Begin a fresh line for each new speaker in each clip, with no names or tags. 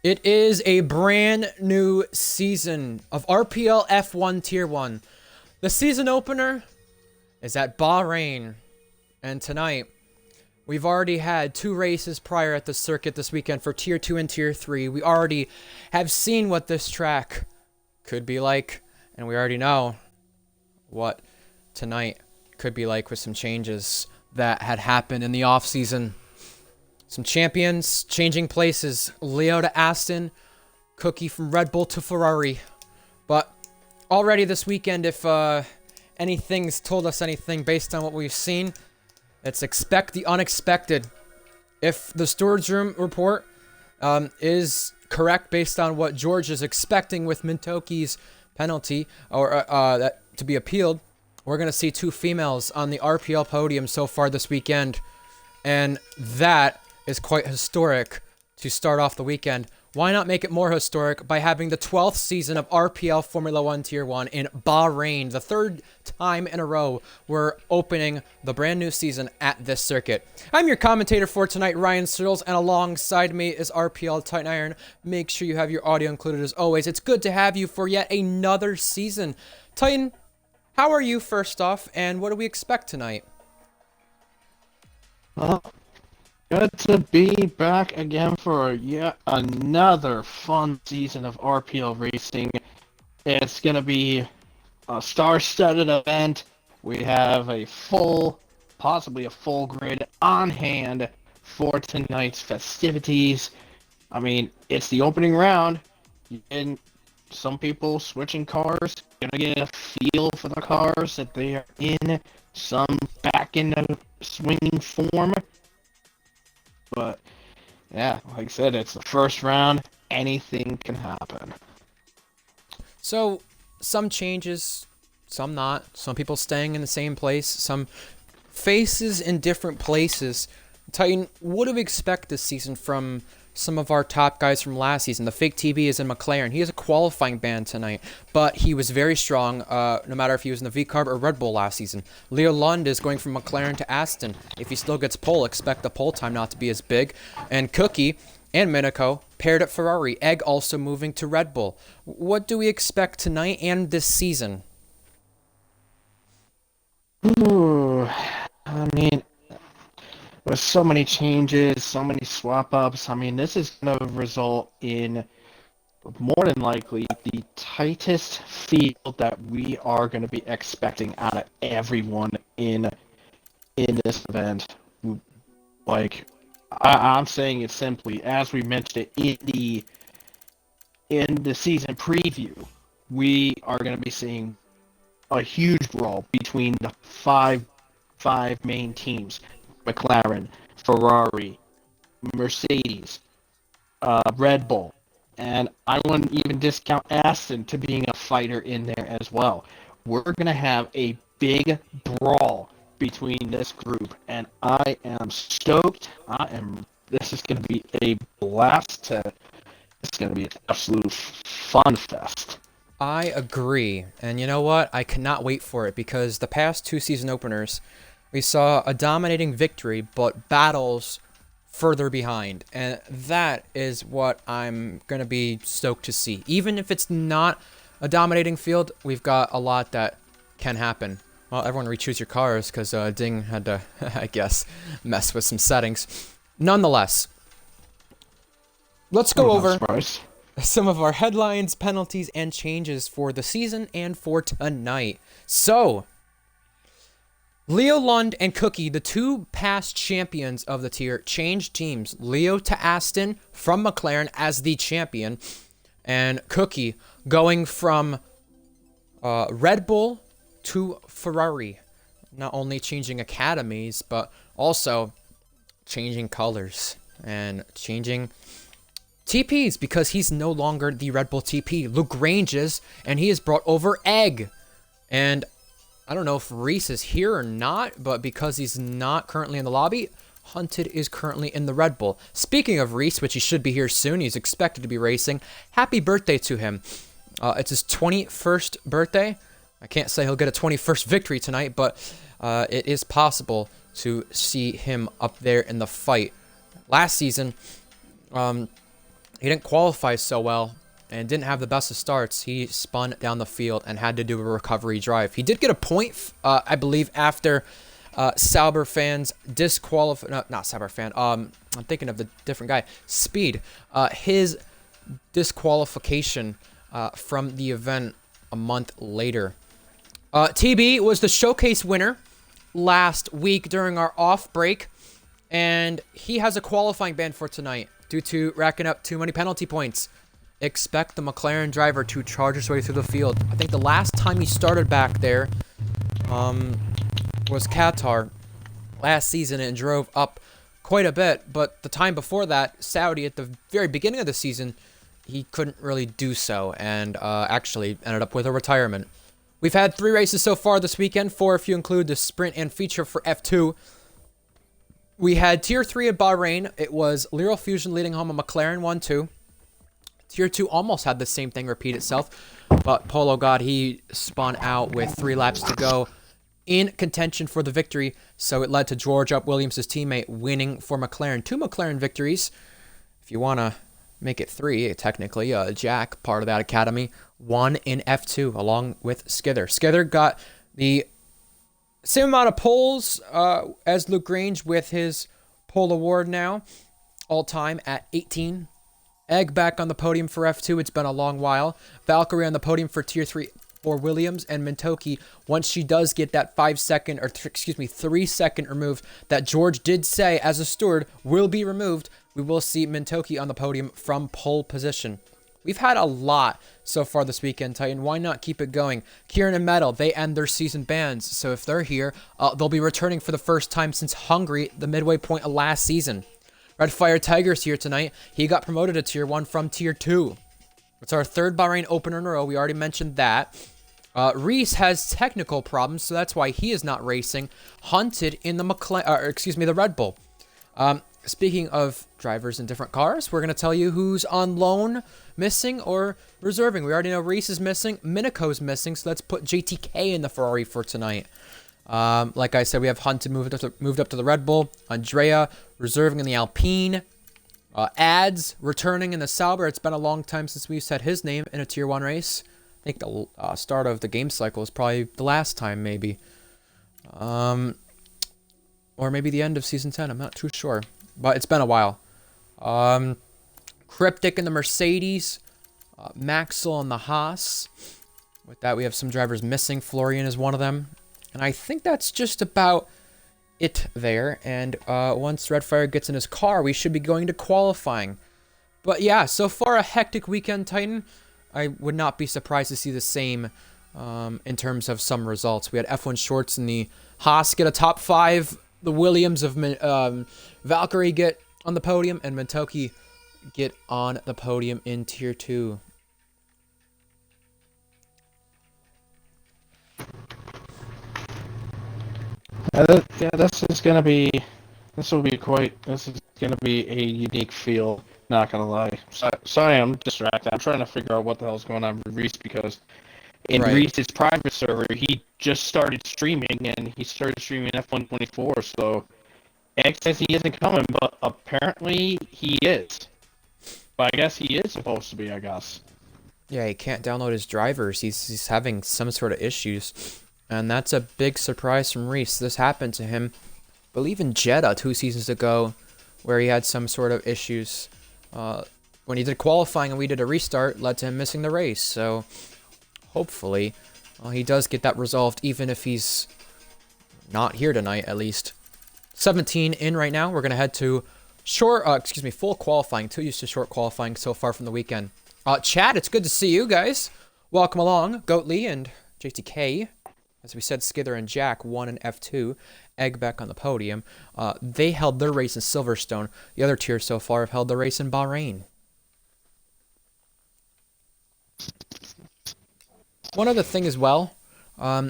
It is a brand new season of RPL F1 Tier 1. The season opener is at Bahrain. And tonight, we've already had 2 races prior at the circuit this weekend for Tier 2 and Tier 3. We already have seen what this track could be like. And we already know what tonight could be like with some changes that had happened in the off-season. Some champions changing places. Leo to Aston, Cookie from Red Bull to Ferrari. But already this weekend, if anything's told us anything based on what we've seen, it's expect the unexpected. If the storage room report is correct based on what George is expecting with Mintoki's penalty or that to be appealed, we're going to see 2 females on the RPL podium so far this weekend. And that is quite historic to start off the weekend. Why not make it more historic by having the 12th season of RPL Formula 1 Tier 1 in Bahrain? The 3rd time in a row we're opening the brand new season at this circuit. I'm your commentator for tonight, Ryan Searles, and alongside me is RPL Titan Iron. Make sure you have your audio included as always. It's good to have you for yet another season. Titan, how are you first off, and what do we expect tonight?
Well, good to be back again for yet another fun season of RPL racing. It's going to be a star-studded event. We have possibly a full grid on hand for tonight's festivities. I mean, it's the opening round, and some people switching cars, gonna get a feel for the cars that they are in, some back in the swinging form. But, yeah, like I said, it's the first round. Anything can happen.
So, some changes, some not. Some people staying in the same place, some faces in different places. Titan, what do we expect this season from some of our top guys from last season? The fake TV is in McLaren. He has a qualifying ban tonight, but he was very strong, no matter if he was in the VCARB or Red Bull last season. Leo Lund is going from McLaren to Aston. If he still gets pole, expect the pole time not to be as big. And Cookie and Minako paired at Ferrari. Egg also moving to Red Bull. What do we expect tonight and this season?
Ooh, I mean, with so many changes, so many swap-ups, I mean, this is going to result in, more than likely, the tightest field that we are going to be expecting out of everyone in this event. Like, I'm saying it simply, as we mentioned it in the season preview, we are going to be seeing a huge brawl between the five main teams: McLaren, Ferrari, Mercedes, Red Bull, and I wouldn't even discount Aston to being a fighter in there as well. We're going to have a big brawl between this group, and I am stoked. This is going to be a blast. It's going to be an absolute fun fest.
I agree. And you know what? I cannot wait for it because the past 2 season openers, we saw a dominating victory, but battles further behind. And that is what I'm going to be stoked to see. Even if it's not a dominating field, we've got a lot that can happen. Well, everyone re-choose your cars because Ding had to, I guess, mess with some settings. Nonetheless, let's go over some of our headlines, penalties, and changes for the season and for tonight. So, Leo Lund and Cookie, the 2 past champions of the tier, changed teams. Leo to Aston from McLaren as the champion, and Cookie going from Red Bull to Ferrari. Not only changing academies, but also changing colors and changing TPs because he's no longer the Red Bull TP. Luke Granges, and he has brought over Egg. And I don't know if Reese is here or not, but because he's not currently in the lobby, Hunted is currently in the Red Bull. Speaking of Reese, which he should be here soon, he's expected to be racing. Happy birthday to him. It's his 21st birthday. I can't say he'll get a 21st victory tonight, but it is possible to see him up there in the fight. Last season, he didn't qualify so well and didn't have the best of starts. He spun down the field and had to do a recovery drive. He did get a point, I believe, after Sauber fans disqualify. No, not Sauber fan. I'm thinking of the different guy. Speed. His disqualification from the event a month later. TB was the showcase winner last week during our off break, and he has a qualifying ban for tonight due to racking up too many penalty points. Expect the McLaren driver to charge his way through the field. I think the last time he started back there was Qatar last season and drove up quite a bit, but the time before that, Saudi, at the very beginning of the season, he couldn't really do so and actually ended up with a retirement. We've had 3 races so far this weekend, 4 if you include the sprint and feature for F2. We had Tier 3 at Bahrain. It was Leral Fusion leading home a McLaren 1-2. Tier 2 almost had the same thing repeat itself, but Polo God, he spun out with 3 laps to go in contention for the victory, so it led to George Up Williams' teammate winning for McLaren. 2 McLaren victories, if you want to make it 3, technically. Jack, part of that academy, won in F2 along with Skither. Skither got the same amount of poles as Luke Grange with his pole award now, all time at 18. Egg back on the podium for F2. It's been a long while. Valkyrie on the podium for Tier 3 for Williams, and Mintoki, once she does get that 5-second, or 3-second removed that George did say as a steward will be removed, we will see Mintoki on the podium from pole position. We've had a lot so far this weekend, Titan. Why not keep it going? Kieran and Metal, they end their season bans, so if they're here, they'll be returning for the first time since Hungary, the midway point of last season. Red Fire Tiger's here tonight. He got promoted to Tier 1 from Tier 2. It's our 3rd Bahrain opener in a row. We already mentioned that. Reese has technical problems, so that's why he is not racing. Hunted in the the Red Bull. Speaking of drivers in different cars, we're going to tell you who's on loan, missing, or reserving. We already know Reese is missing. Minico's missing, so let's put JTK in the Ferrari for tonight. Like I said, we have Hunted moved up to the Red Bull. Andrea reserving in the Alpine. Ads returning in the Sauber. It's been a long time since we've said his name in a Tier 1 race. I think the start of the game cycle is probably the last time, maybe. Or maybe the end of Season 10. I'm not too sure. But it's been a while. Cryptic in the Mercedes. Maxwell in the Haas. With that, we have some drivers missing. Florian is one of them. And I think that's just about it there. And once Redfire gets in his car, we should be going to qualifying. But yeah, so far a hectic weekend, Titan. I would not be surprised to see the same in terms of some results. We had F1 Shorts in the Haas get a top 5. The Williams of Valkyrie get on the podium. And Mintoki get on the podium in Tier 2.
This is gonna be a unique feel. Not gonna lie. Sorry, I'm distracted. I'm trying to figure out what the hell's going on with Reese because in Reese's private server, he just started streaming and he started streaming F124. So X says he isn't coming, but apparently he is. But I guess he is supposed to be. I guess.
Yeah, he can't download his drivers. He's having some sort of issues. And that's a big surprise from Reese. This happened to him, I believe in Jeddah 2 seasons ago, where he had some sort of issues. When he did qualifying and we did a restart, led to him missing the race. So hopefully he does get that resolved, even if he's not here tonight, at least. 17 in right now. We're going to head to full qualifying. 2 used to short qualifying so far from the weekend. Chad, it's good to see you guys. Welcome along, Goatly and JTK. As we said, Skither and Jack won in F2. Egg back on the podium. They held their race in Silverstone. The other tiers so far have held the race in Bahrain. One other thing as well.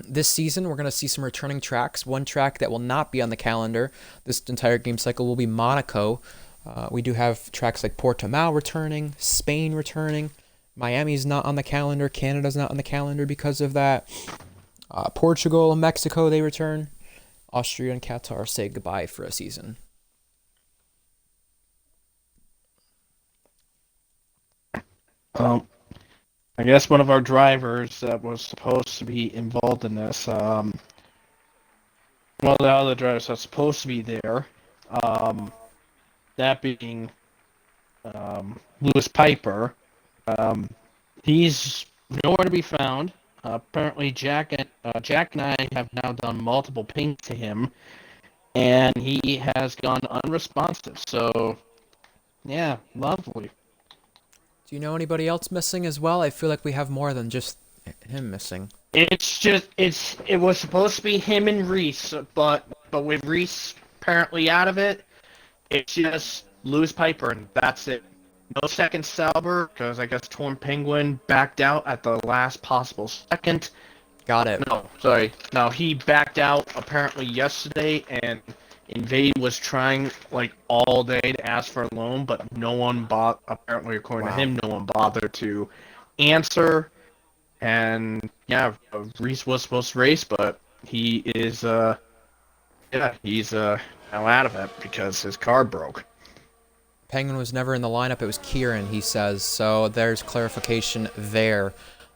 This season, we're going to see some returning tracks. One track that will not be on the calendar this entire game cycle will be Monaco. We do have tracks like Portimao returning, Spain returning. Miami's not on the calendar. Canada's not on the calendar because of that. Portugal and Mexico, they return. Austria and Qatar say goodbye for a season.
Um, I guess one of our drivers that was supposed to be involved in this, one of the other drivers that's supposed to be there, um, that being Lewis Piper, um, he's nowhere to be found. Apparently, Jack and I have now done multiple pings to him, and he has gone unresponsive. So, yeah, lovely.
Do you know anybody else missing as well? I feel like we have more than just him missing.
It was supposed to be him and Reese, but with Reese apparently out of it, it's just Lewis Piper, and that's it. No second Sauber, because I guess Torn Penguin backed out at the last possible second.
Got it.
No, sorry. No, he backed out apparently yesterday, and Invade was trying like all day to ask for a loan, but no one apparently according to him, no one bothered to answer. And yeah, Reese was supposed to race, but he is he's now out of it because his car broke.
Penguin was never in the lineup. It was Kieran, he says. So there's clarification there.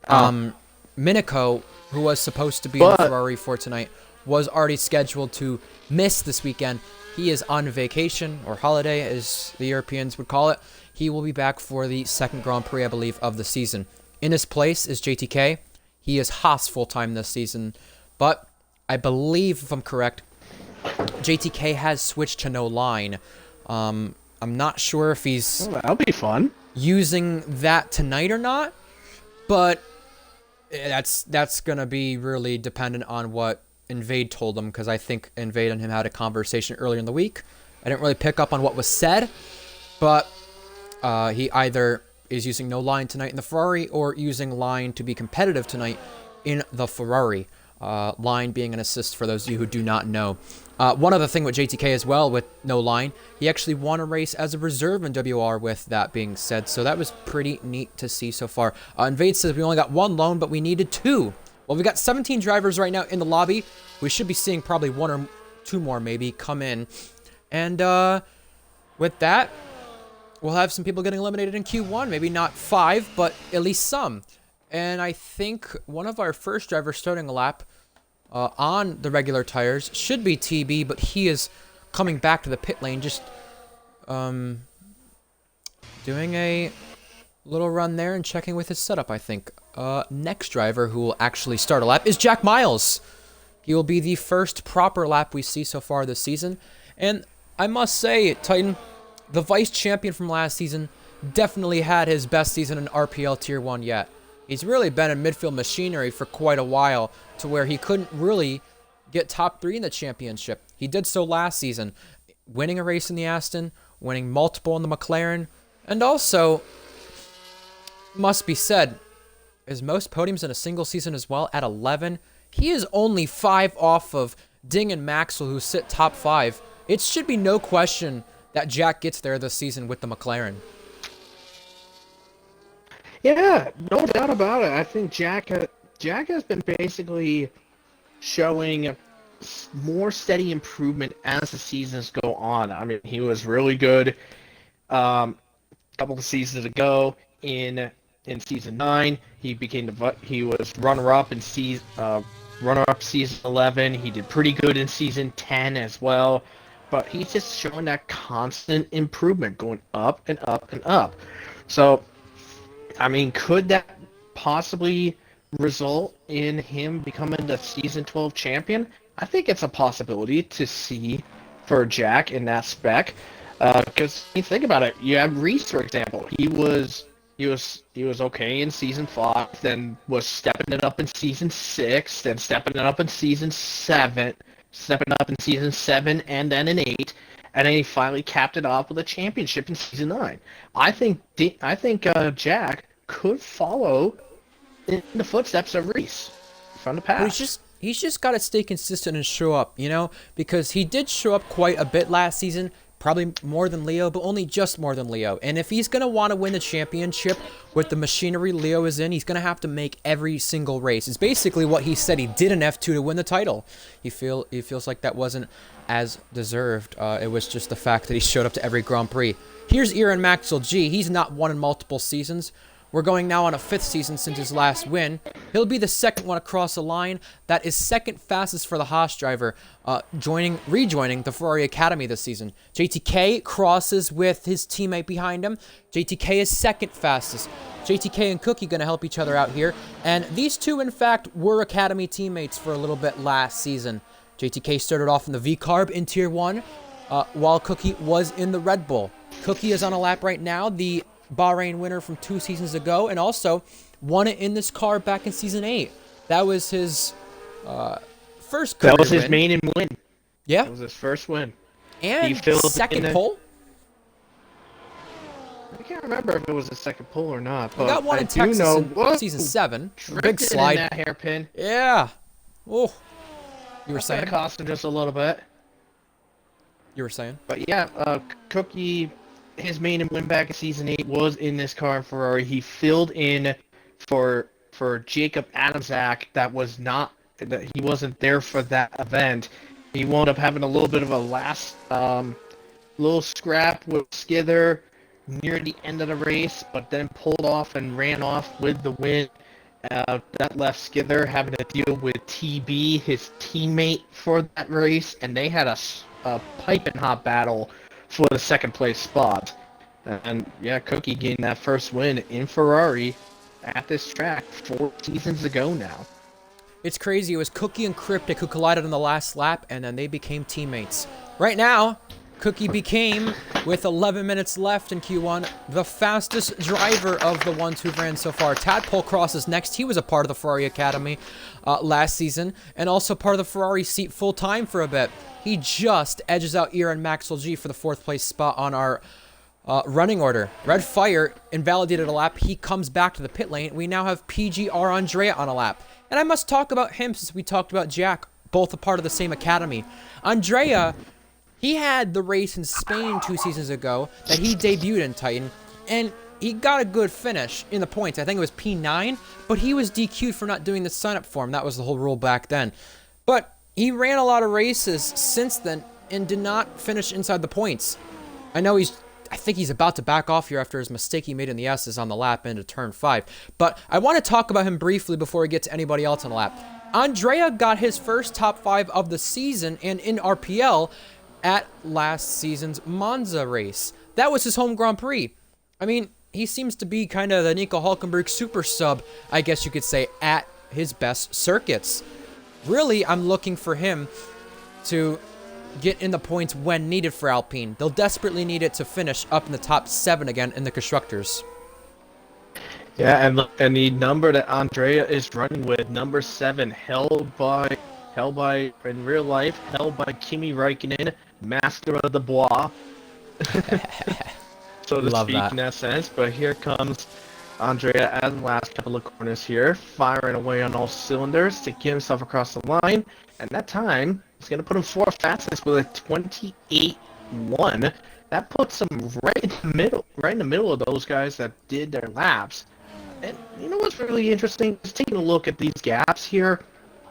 Minico, who was supposed to be in the Ferrari for tonight, was already scheduled to miss this weekend. He is on vacation, or holiday, as the Europeans would call it. He will be back for the second Grand Prix, I believe, of the season. In his place is JTK. He is Haas full-time this season. But I believe, if I'm correct, JTK has switched to no line. I'm not sure if he's
that'll be fun
using that tonight or not, but that's gonna be really dependent on what Invade told him, because I think Invade and him had a conversation earlier in the week. I didn't really pick up on what was said, but he either is using no line tonight in the Ferrari or using line to be competitive tonight in the Ferrari. Line being an assist for those of you who do not know. One other thing with JTK as well, with no line, he actually won a race as a reserve in WR with that being said, so that was pretty neat to see so far. Invade says we only got one loan, but we needed two. Well, we got 17 drivers right now in the lobby. We should be seeing probably one or two more maybe come in. And with that, we'll have some people getting eliminated in Q1. Maybe not 5, but at least some. And I think one of our first drivers starting a lap on the regular tires should be TB, but he is coming back to the pit lane, just doing a little run there and checking with his setup, I think. Next driver who will actually start a lap is Jack Miles. He will be the first proper lap we see so far this season. And I must say, Titan, the vice champion from last season definitely had his best season in RPL Tier 1 yet. He's really been in midfield machinery for quite a while, to where he couldn't really get top 3 in the championship. He did so last season, winning a race in the Aston, winning multiple in the McLaren, and also, must be said, his most podiums in a single season as well at 11. He is only 5 off of Ding and Maxwell, who sit top 5. It should be no question that Jack gets there this season with the McLaren.
Yeah, no doubt about it. I think Jack has been basically showing more steady improvement as the seasons go on. I mean, he was really good a couple of seasons ago in season 9. He was runner-up in season 11. He did pretty good in season 10 as well. But he's just showing that constant improvement, going up and up and up. So, I mean, could that possibly result in him becoming the Season 12 champion? I think it's a possibility to see for Jack in that spec. Because you think about it, you have Reese, for example. He was okay in Season 5, then was stepping it up in Season 6, then stepping it up in Season 7, and then in 8. And then he finally capped it off with a championship in Season 9. I think Jack could follow in the footsteps of Reese from the past.
Well, he's just got to stay consistent and show up, you know? Because he did show up quite a bit last season, probably more than Leo, but only just more than Leo. And if he's going to want to win the championship with the machinery Leo is in, he's going to have to make every single race. It's basically what he said he did in F2 to win the title. He feels like that wasn't as deserved. It was just the fact that he showed up to every Grand Prix. Here's Aaron Maxwell G. He's not won in multiple seasons, We're going now on a 5th season since his last win. He'll be the second one across the line. That is second fastest for the Haas driver, rejoining the Ferrari Academy this season. JTK crosses with his teammate behind him. JTK is second fastest. JTK and Cookie going to help each other out here. And these two, in fact, were Academy teammates for a little bit last season. JTK started off in the V-Carb in Tier 1, while Cookie was in the Red Bull. Cookie is on a lap right now, the Bahrain winner from 2 seasons ago, and also won it in this car back in Season 8. That was his first career win.
That was his main win.
Yeah.
That was his first win.
And second pole?
I can't remember if it was a second pole or not, but
We got one in Texas in Season 7. Big slide.
In that hairpin.
Yeah. Oh. You were saying?
That cost him just a little bit.
You were saying?
But yeah, Cookie, his main win back in Season 8 was in this car in Ferrari. He filled in for Jacob Adamczak. He wasn't there for that event. He wound up having a little bit of a last little scrap with Skither near the end of the race, but then pulled off and ran off with the win. That left Skither having to deal with TB, his teammate for that race, and they had a piping hot battle for the second place spot. And yeah, Cookie getting that first win in Ferrari at this track 4 seasons ago now.
It's crazy. It was Cookie and Cryptic who collided on the last lap, and then they became teammates. Right now, Cookie became, with 11 minutes left in Q1, the fastest driver of the ones who've ran so far. Tadpole crosses next. He was a part of the Ferrari Academy last season, and also part of the Ferrari seat full-time for a bit. He just edges out Aaron Maxwell G for the 4th place spot on our running order. Red Fire invalidated a lap. He comes back to the pit lane. We now have PGR Andrea on a lap. And I must talk about him since we talked about Jack, both a part of the same academy. Andrea, he had the race in Spain 2 seasons ago that he debuted in Titan, and he got a good finish in the points. I think it was P9, but he was DQ'd for not doing the sign-up form. That was the whole rule back then. But he ran a lot of races since then and did not finish inside the points. I think he's about to back off here after his mistake he made in the S's on the lap into turn 5. But I want to talk about him briefly before we get to anybody else on the lap. Andrea got his first top 5 of the season and in RPL at last season's Monza race. That was his home Grand Prix. I mean, he seems to be kind of the Nico Hulkenberg super sub, I guess you could say, at his best circuits. Really, I'm looking for him to get in the points when needed for Alpine. They'll desperately need it to finish up in the top 7 again in the Constructors.
Yeah, and the number that Andrea is running with, number 7, held by in real life, held by Kimi Räikkönen, master of the Bois, so to speak in that sense. But here comes Andrea at the last couple of corners here, firing away on all cylinders to get himself across the line. And that time, he's going to put him 4th fastest with a 28.1. That puts him right in the middle of those guys that did their laps. And you know what's really interesting? Just taking a look at these gaps here.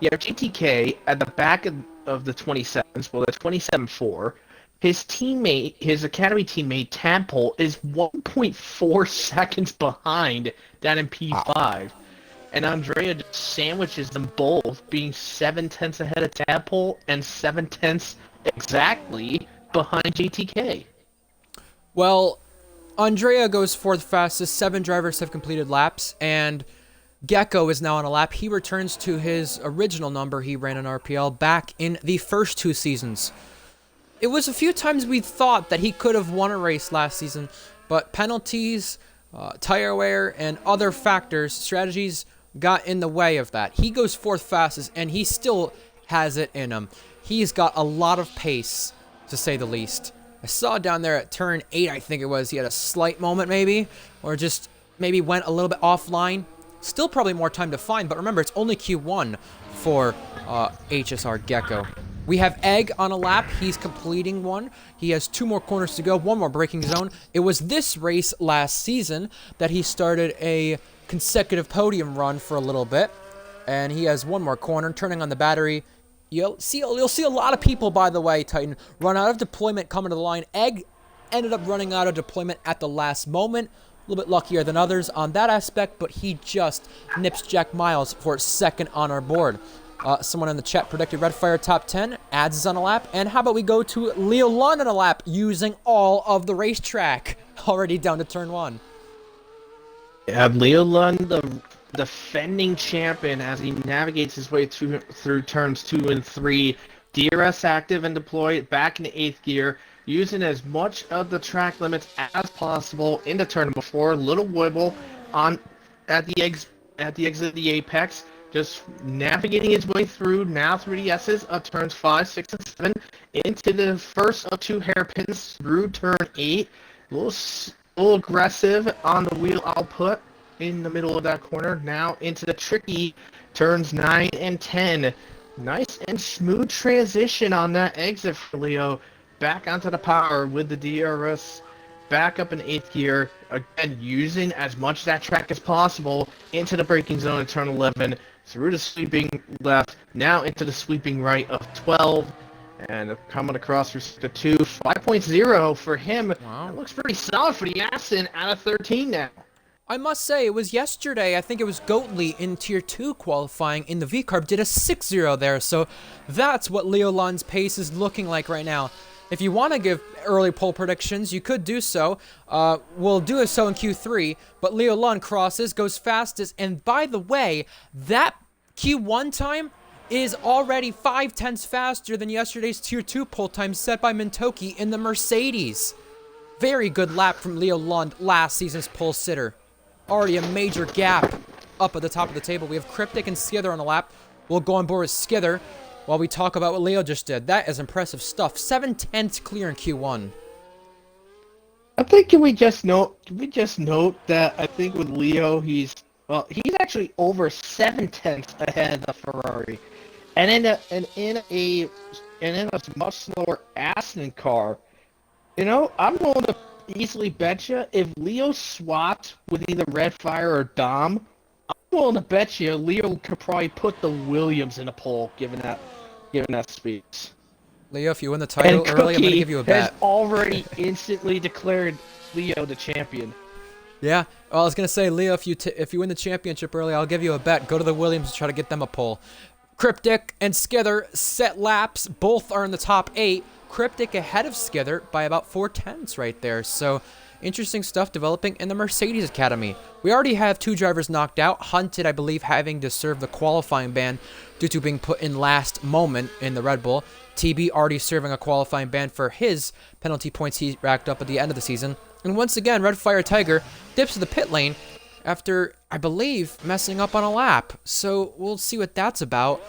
Yeah, GTK at the back of the 27s, well, the 27.4. His teammate, his academy teammate, Tadpole, is 1.4 seconds behind that in P5. Wow. And Andrea just sandwiches them both, being 7/10 ahead of Tadpole and 7/10 exactly behind GTK.
Well, Andrea goes 4th fastest. 7 drivers have completed laps, and Gecko is now on a lap. He returns to his original number he ran in RPL back in the first 2 seasons. It was a few times we thought that he could have won a race last season, but penalties, tire wear, and other factors, strategies got in the way of that. He goes 4th fastest, and he still has it in him. He's got a lot of pace, to say the least. I saw down there at turn 8, I think it was, he had a slight moment maybe, or just maybe went a little bit offline. Still probably more time to find, but remember, it's only Q1 for HSR Gecko. We have Egg on a lap. He's completing one. He has 2 more corners to go, 1 more braking zone. It was this race last season that he started a consecutive podium run for a little bit, and he has 1 more corner, turning on the battery. You'll see a lot of people, by the way, Titan, run out of deployment coming to the line. Egg ended up running out of deployment at the last moment. little bit luckier than others on that aspect, but he just nips Jack Miles for second on our board. Someone in the chat predicted Redfire top 10, Ads is on a lap, and how about we go to Leo Lund on a lap using all of the racetrack, already down to turn 1.
Yeah, Leo Lund, the defending champion, as he navigates his way through turns 2 and 3. DRS active and deployed back into 8th gear, using as much of the track limits as possible into turn number 4. Little wibble at the exit of the apex, just navigating his way through now 3DSs of turns 5, 6, and 7 into the first of 2 hairpins through turn 8. A little aggressive on the wheel output in the middle of that corner. Now into the tricky turns 9 and 10. Nice and smooth transition on that exit for Leo. Back onto the power with the DRS. Back up in 8th gear. Again, using as much of that track as possible into the braking zone in turn 11. Through the sweeping left. Now into the sweeping right of 12. And coming across through the 2. 5.0 for him.
Wow.
That looks pretty solid for the Aston out of 13 now.
I must say, it was yesterday, I think it was Goatley in Tier 2 qualifying in the V-Carb, did a 6-0 there, so that's what Leo Lund's pace is looking like right now. If you want to give early poll predictions, you could do so. We'll do so in Q3, but Leo Lund crosses, goes fastest, and by the way, that Q1 time is already 5/10 faster than yesterday's Tier 2 poll time set by Mintoki in the Mercedes. Very good lap from Leo Lund, last season's pole sitter. Already a major gap up at the top of the table. We have Cryptic and Skither on the lap. We'll go on board with Skither while we talk about what Leo just did. That is impressive stuff. 7/10 clear in Q1.
I think can we just note that I think with Leo he's actually over 7/10 ahead of the Ferrari. And in a much slower Aston car, I'm going to easily bet you if Leo swapped with either Redfire or Dom, I'm willing to bet you Leo could probably put the Williams in a pole, given that speed.
Leo, if you win the title early, I'm going to give you a bet.
Has already instantly declared Leo the champion.
Yeah, well, I was going to say, Leo, if you win the championship early, I'll give you a bet. Go to the Williams and try to get them a pole. Cryptic and Skither set laps. Both are in the top 8. Cryptic ahead of Skither by about 4/10 right there. So, interesting stuff developing in the Mercedes Academy. We already have 2 drivers knocked out. Hunted, I believe, having to serve the qualifying ban due to being put in last moment in the Red Bull. TB already serving a qualifying ban for his penalty points he racked up at the end of the season. And once again, Redfire Tiger dips to the pit lane after, I believe, messing up on a lap. So, we'll see what that's about.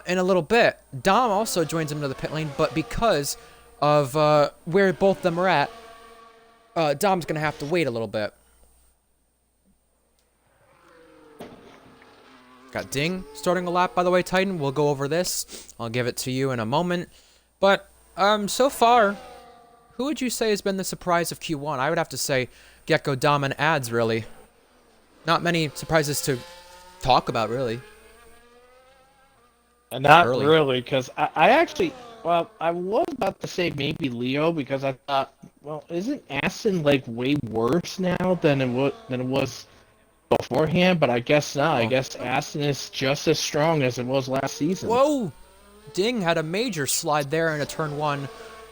In a little bit. Dom also joins him to the pit lane, but because of where both of them are at, Dom's going to have to wait a little bit. Got Ding starting a lap, by the way, Titan. We'll go over this. I'll give it to you in a moment. But so far, who would you say has been the surprise of Q1? I would have to say Gecko, Dom, and Ads, really. Not many surprises to talk about, really.
Not really, because I actually, I was about to say maybe Leo, because I thought, isn't Aston like way worse now than it was beforehand? But I guess not. I guess Aston is just as strong as it was last season.
Whoa! Ding had a major slide there in a turn 1,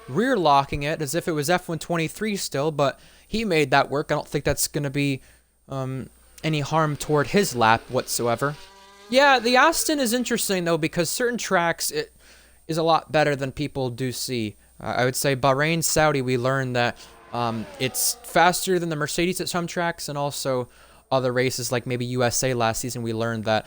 rear locking it as if it was F123 still, but he made that work. I don't think that's going to be any harm toward his lap whatsoever. Yeah, the Aston is interesting, though, because certain tracks, it is a lot better than people do see. I would say Bahrain, Saudi, we learned that it's faster than the Mercedes at some tracks, and also other races like maybe USA last season, we learned that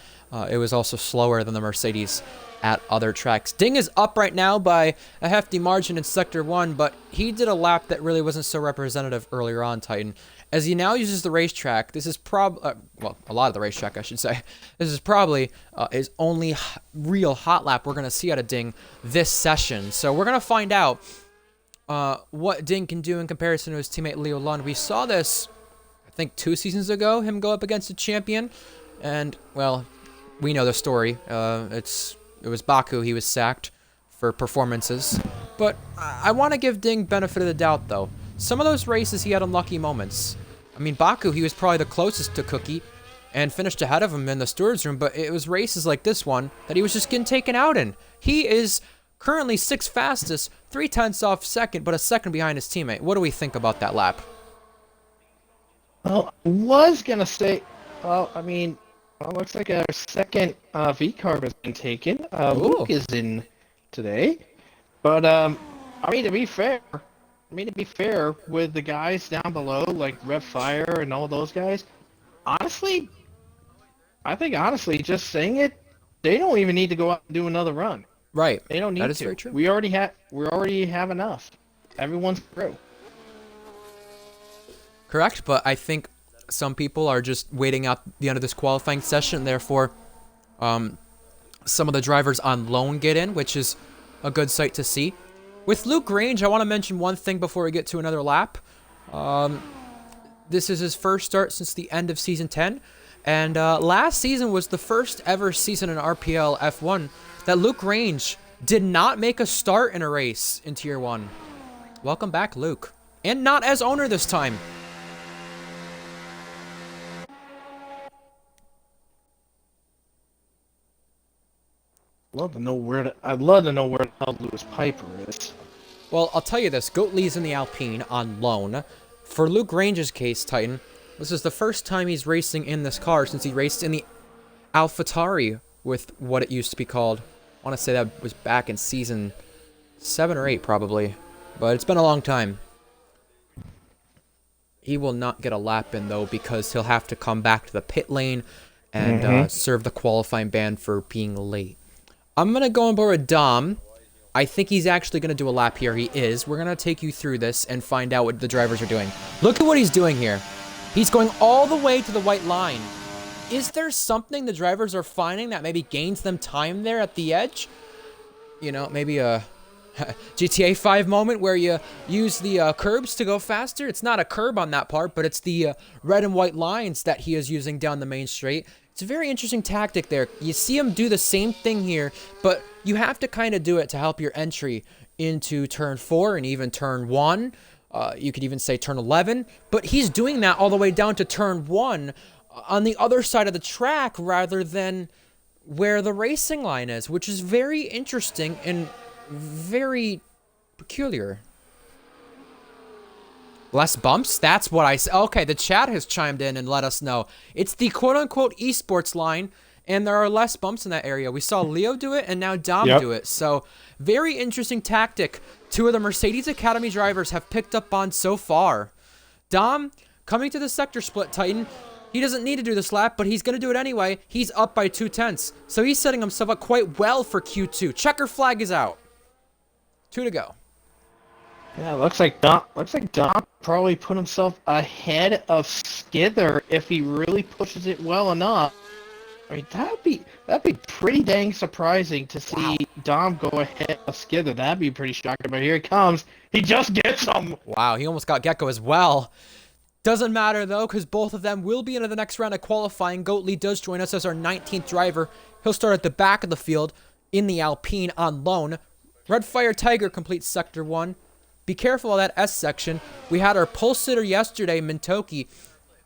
it was also slower than the Mercedes at other tracks. Ding is up right now by a hefty margin in Sector 1, but he did a lap that really wasn't so representative earlier on, Titan. As he now uses the racetrack, this is probably, a lot of the racetrack, I should say. This is probably his only real hot lap we're going to see out of Ding this session. So we're going to find out what Ding can do in comparison to his teammate Leo Lund. We saw this, I think, 2 seasons ago, him go up against a champion. And, well, we know the story. It was Baku he was sacked for performances. But I want to give Ding benefit of the doubt, though. Some of those races he had unlucky moments. I mean, Baku, he was probably the closest to Cookie and finished ahead of him in the stewards room, but it was races like this one that he was just getting taken out in. He is currently 6th fastest, 3/10 off second, but a second behind his teammate. What do we think about that lap?
Well, I was going to say, well, I mean, well, looks like our second V-carb has been taken. Luke is in today. But, I mean, to be fair, with the guys down below, like Red Fire and all those guys, honestly, just saying it, they don't even need to go out and do another run.
Right.
They don't need
That is
to.
very true.
We already have enough. Everyone's through.
Correct, but I think some people are just waiting out the end of this qualifying session. Therefore, some of the drivers on loan get in, which is a good sight to see. With Luke Grange, I want to mention one thing before we get to another lap. This is his first start since the end of Season 10. And last season was the first ever season in RPL F1 that Luke Grange did not make a start in a race in Tier 1. Welcome back, Luke. And not as owner this time.
I'd love to know where the hell Lewis Piper is.
Well, I'll tell you this. Goatley's in the Alpine on loan. For Luke Grange's case, Titan, this is the first time he's racing in this car since he raced in the AlphaTauri with what it used to be called. I want to say that was back in Season 7 or 8, probably. But it's been a long time. He will not get a lap in, though, because he'll have to come back to the pit lane and serve the qualifying ban for being late. I'm going to go on board with Dom. I think he's actually going to do a lap here. He is. We're going to take you through this and find out what the drivers are doing. Look at what he's doing here. He's going all the way to the white line. Is there something the drivers are finding that maybe gains them time there at the edge? You know, maybe a GTA 5 moment where you use the curbs to go faster. It's not a curb on that part, but it's the red and white lines that he is using down the main straight. It's a very interesting tactic there. You see him do the same thing here, but you have to kind of do it to help your entry into turn 4 and even turn 1. You could even say turn 11, but he's doing that all the way down to turn 1 on the other side of the track rather than where the racing line is, which is very interesting and very peculiar. Less bumps? That's what I said. Okay, the chat has chimed in and let us know. It's the quote-unquote esports line, and there are less bumps in that area. We saw Leo do it, and now Dom do it. So, very interesting tactic. Two of the Mercedes Academy drivers have picked up on so far. Dom, coming to the sector split, Titan. He doesn't need to do this lap, but he's going to do it anyway. He's up by 2/10. So he's setting himself up quite well for Q2. Checker flag is out. 2 to go.
Yeah, looks like Dom probably put himself ahead of Skither if he really pushes it well enough. I mean, that'd be pretty dang surprising to see Dom go ahead of Skither. That'd be pretty shocking. But here he comes. He just gets him.
Wow, he almost got Gecko as well. Doesn't matter, though, because both of them will be into the next round of qualifying. Goatley does join us as our 19th driver. He'll start at the back of the field in the Alpine on loan. Red Fire Tiger completes Sector 1. Be careful of that S section. We had our pole sitter yesterday, Mintoki,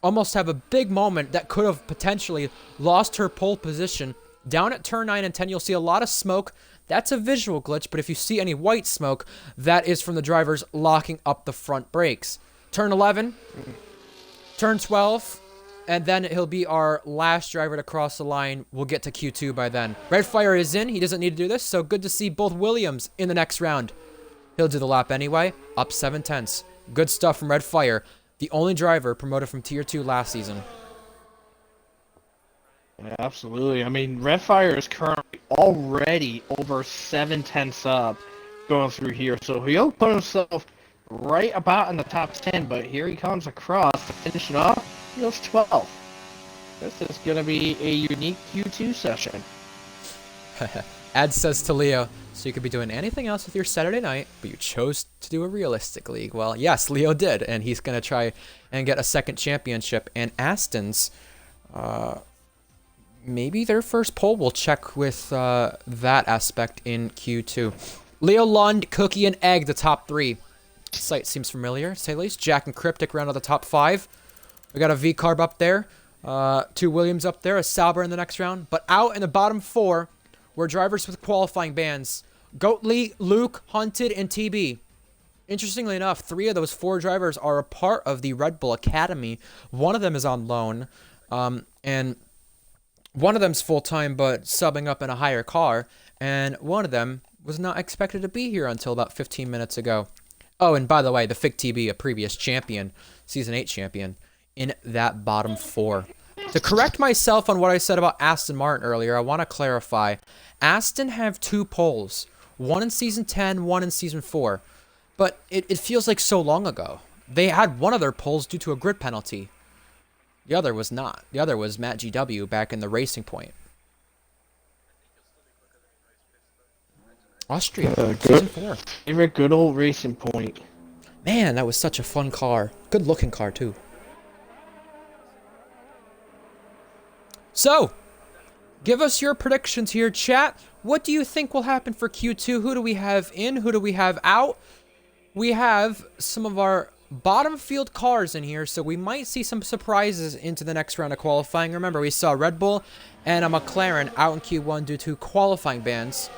almost have a big moment that could have potentially lost her pole position. Down at turn 9 and 10, you'll see a lot of smoke. That's a visual glitch, but if you see any white smoke, that is from the drivers locking up the front brakes. Turn 11, turn 12, and then he'll be our last driver to cross the line. We'll get to Q2 by then. Red Fire is in. He doesn't need to do this, so good to see both Williams in the next round. He'll do the lap anyway, up 7/10. Good stuff from Red Fire, the only driver promoted from Tier 2 last season.
Yeah, absolutely. I mean, Red Fire is currently already over 7/10 up going through here, so he'll put himself right about in the top 10, but here he comes across to finish it off. He goes 12. This is going to be a unique Q2 session.
Ad says to Leo, so you could be doing anything else with your Saturday night, but you chose to do a realistic league. Well, yes, Leo did, and he's going to try and get a second championship. And Aston's, maybe their first pole. We'll check with that aspect in Q2. Leo, Lund, Cookie, and Egg, the top 3. Site seems familiar, say least. Jack and Cryptic round out the top 5. We got a V-Carb up there. 2 Williams up there. A Sauber in the next round. But out in the bottom 4 were drivers with qualifying bans. Goatley, Luke, Hunted, and TB. Interestingly enough, 3 of those 4 drivers are a part of the Red Bull Academy. One of them is on loan. And one of them's full-time but subbing up in a higher car. And one of them was not expected to be here until about 15 minutes ago. Oh, and by the way, the Fig TB, a previous champion, Season 8 champion, in that bottom 4. To correct myself on what I said about Aston Martin earlier, I want to clarify. Aston have 2 poles. One in Season 10, one in Season 4. But it feels like so long ago. They had one of their poles due to a grid penalty. The other was not. The other was Matt GW back in the Racing Point. Austria, Season 4.
Favorite good old Racing Point.
Man, that was such a fun car. Good looking car, too. So, give us your predictions here, chat. What do you think will happen for Q2? Who do we have in? Who do we have out? We have some of our bottom field cars in here, so we might see some surprises into the next round of qualifying. Remember, we saw Red Bull and a McLaren out in Q1 due to qualifying bans,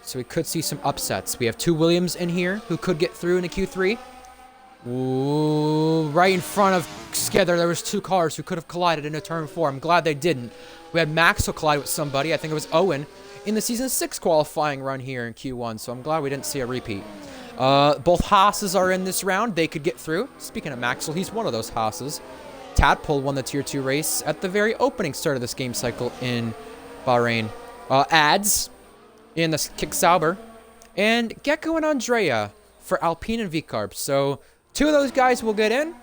so we could see some upsets. We have 2 Williams in here who could get through into Q3. Ooh, right in front of Skither, there was 2 cars who could have collided into turn 4. I'm glad they didn't. We had Maxwell collide with somebody, I think it was Owen, in the Season 6 qualifying run here in Q1, so I'm glad we didn't see a repeat. Both Haas's are in this round. They could get through. Speaking of Maxwell, he's one of those Haas's. Tadpole won the Tier 2 race at the very opening start of this game cycle in Bahrain. Ads in the Kick Sauber. And Gecko and Andrea for Alpine and V-Carb. So 2 of those guys will get in.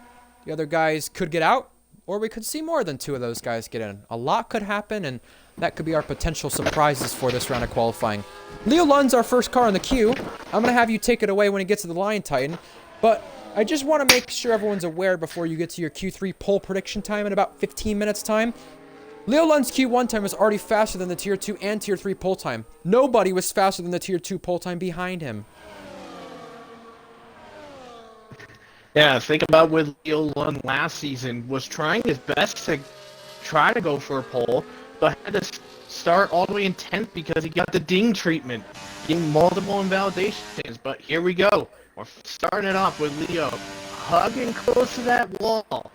The other guys could get out. Or we could see more than 2 of those guys get in. A lot could happen, and that could be our potential surprises for this round of qualifying. Leo Lund's our first car in the queue. I'm going to have you take it away when he gets to the Lion Titan. But I just want to make sure everyone's aware before you get to your Q3 pole prediction time in about 15 minutes time. Leo Lund's Q1 time was already faster than the Tier 2 and Tier 3 pole time. Nobody was faster than the Tier 2 pole time behind him.
Yeah, think about what Leo Lund last season was trying his best to try to go for a pole, but had to start all the way in 10th because he got the ding treatment, getting multiple invalidations. But here we go. We're starting it off with Leo hugging close to that wall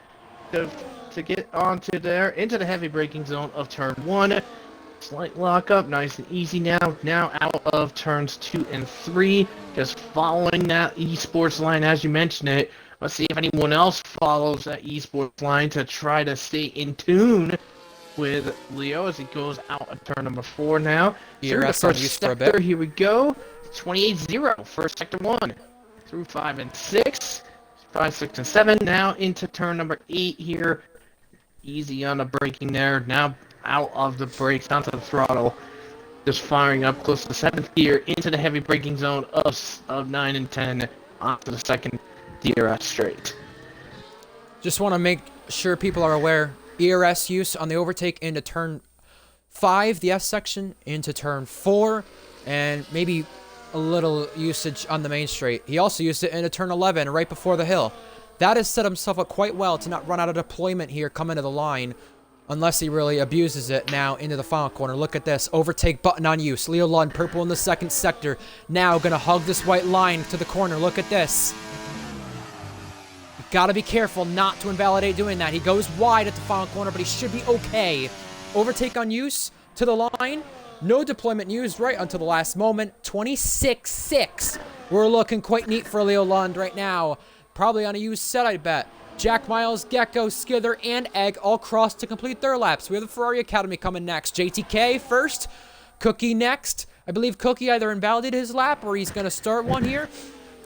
to get onto there, into the heavy braking zone of turn 1. Slight lockup, nice and easy now. Now out of turns 2 and 3, just following that esports line as you mentioned it. Let's see if anyone else follows that esports line to try to stay in tune with Leo as he goes out of turn number 4 now. Through the first sector, here we go. 28-0, first sector 1. Through 5 and 6. 5, 6, and 7. Now into turn number 8 here. Easy on the braking there. Now out of the brakes, onto the throttle. Just firing up close to the 7th gear into the heavy braking zone of 9 and 10 onto the second DRS straight.
Just want to make sure people are aware. ERS use on the overtake into turn 5, the S section, into turn 4, and maybe a little usage on the main straight. He also used it into turn 11, right before the hill. That has set himself up quite well to not run out of deployment here coming to the line, unless he really abuses it now into the final corner. Look at this. Overtake button on use. Leo Lund, purple in the second sector. Now going to hug this white line to the corner. Look at this. Got to be careful not to invalidate doing that. He goes wide at the final corner, but he should be okay. Overtake on use to the line. No deployment used right until the last moment. 26-6. We're looking quite neat for Leo Lund right now. Probably on a used set, I bet. Jack Miles, Gecko, Skither, and Egg all crossed to complete their laps. We have the Ferrari Academy coming next. JTK first. Cookie next. I believe Cookie either invalidated his lap or he's going to start one here.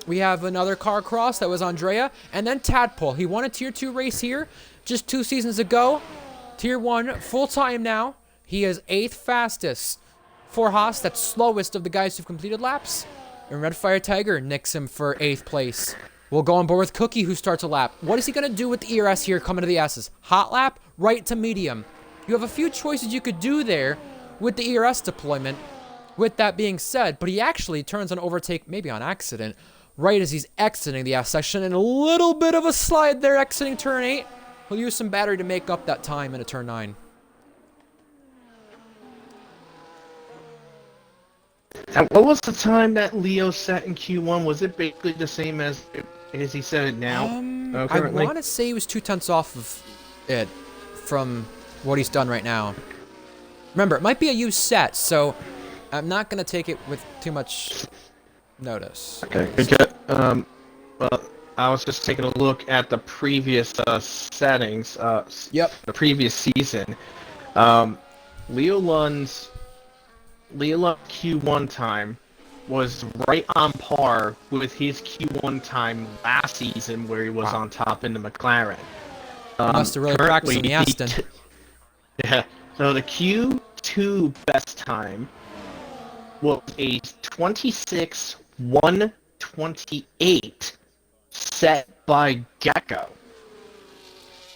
We have another car cross. That was Andrea. And then Tadpole. He won a Tier 2 race here just 2 seasons ago. Tier 1 full-time now. He is 8th fastest for Haas. That's slowest of the guys who've completed laps. And Redfire Tiger nicks him for 8th place. We'll go on board with Cookie, who starts a lap. What is he going to do with the ERS here coming to the S's? Hot lap, right to medium. You have a few choices you could do there with the ERS deployment. With that being said, but he actually turns on overtake, maybe on accident, right as he's exiting the S section, and a little bit of a slide there exiting turn 8. he'll use some battery to make up that time in a turn 9.
And what was the time that Leo set in Q1? Was it basically the same as he said it now?
I want to say he was 2/10 off of it from what he's done right now. Remember, it might be a used set, so I'm not going to take it with too much notice.
Okay, good. Well, I was just taking a look at the previous settings.
Yep.
The previous season. Leo Lund's Q1 time was right on par with his Q1 time last season, where he was on top in the McLaren.
Must have really practiced in the Aston.
Yeah. So the Q2 best time was a 26:1:28 set by Gecko.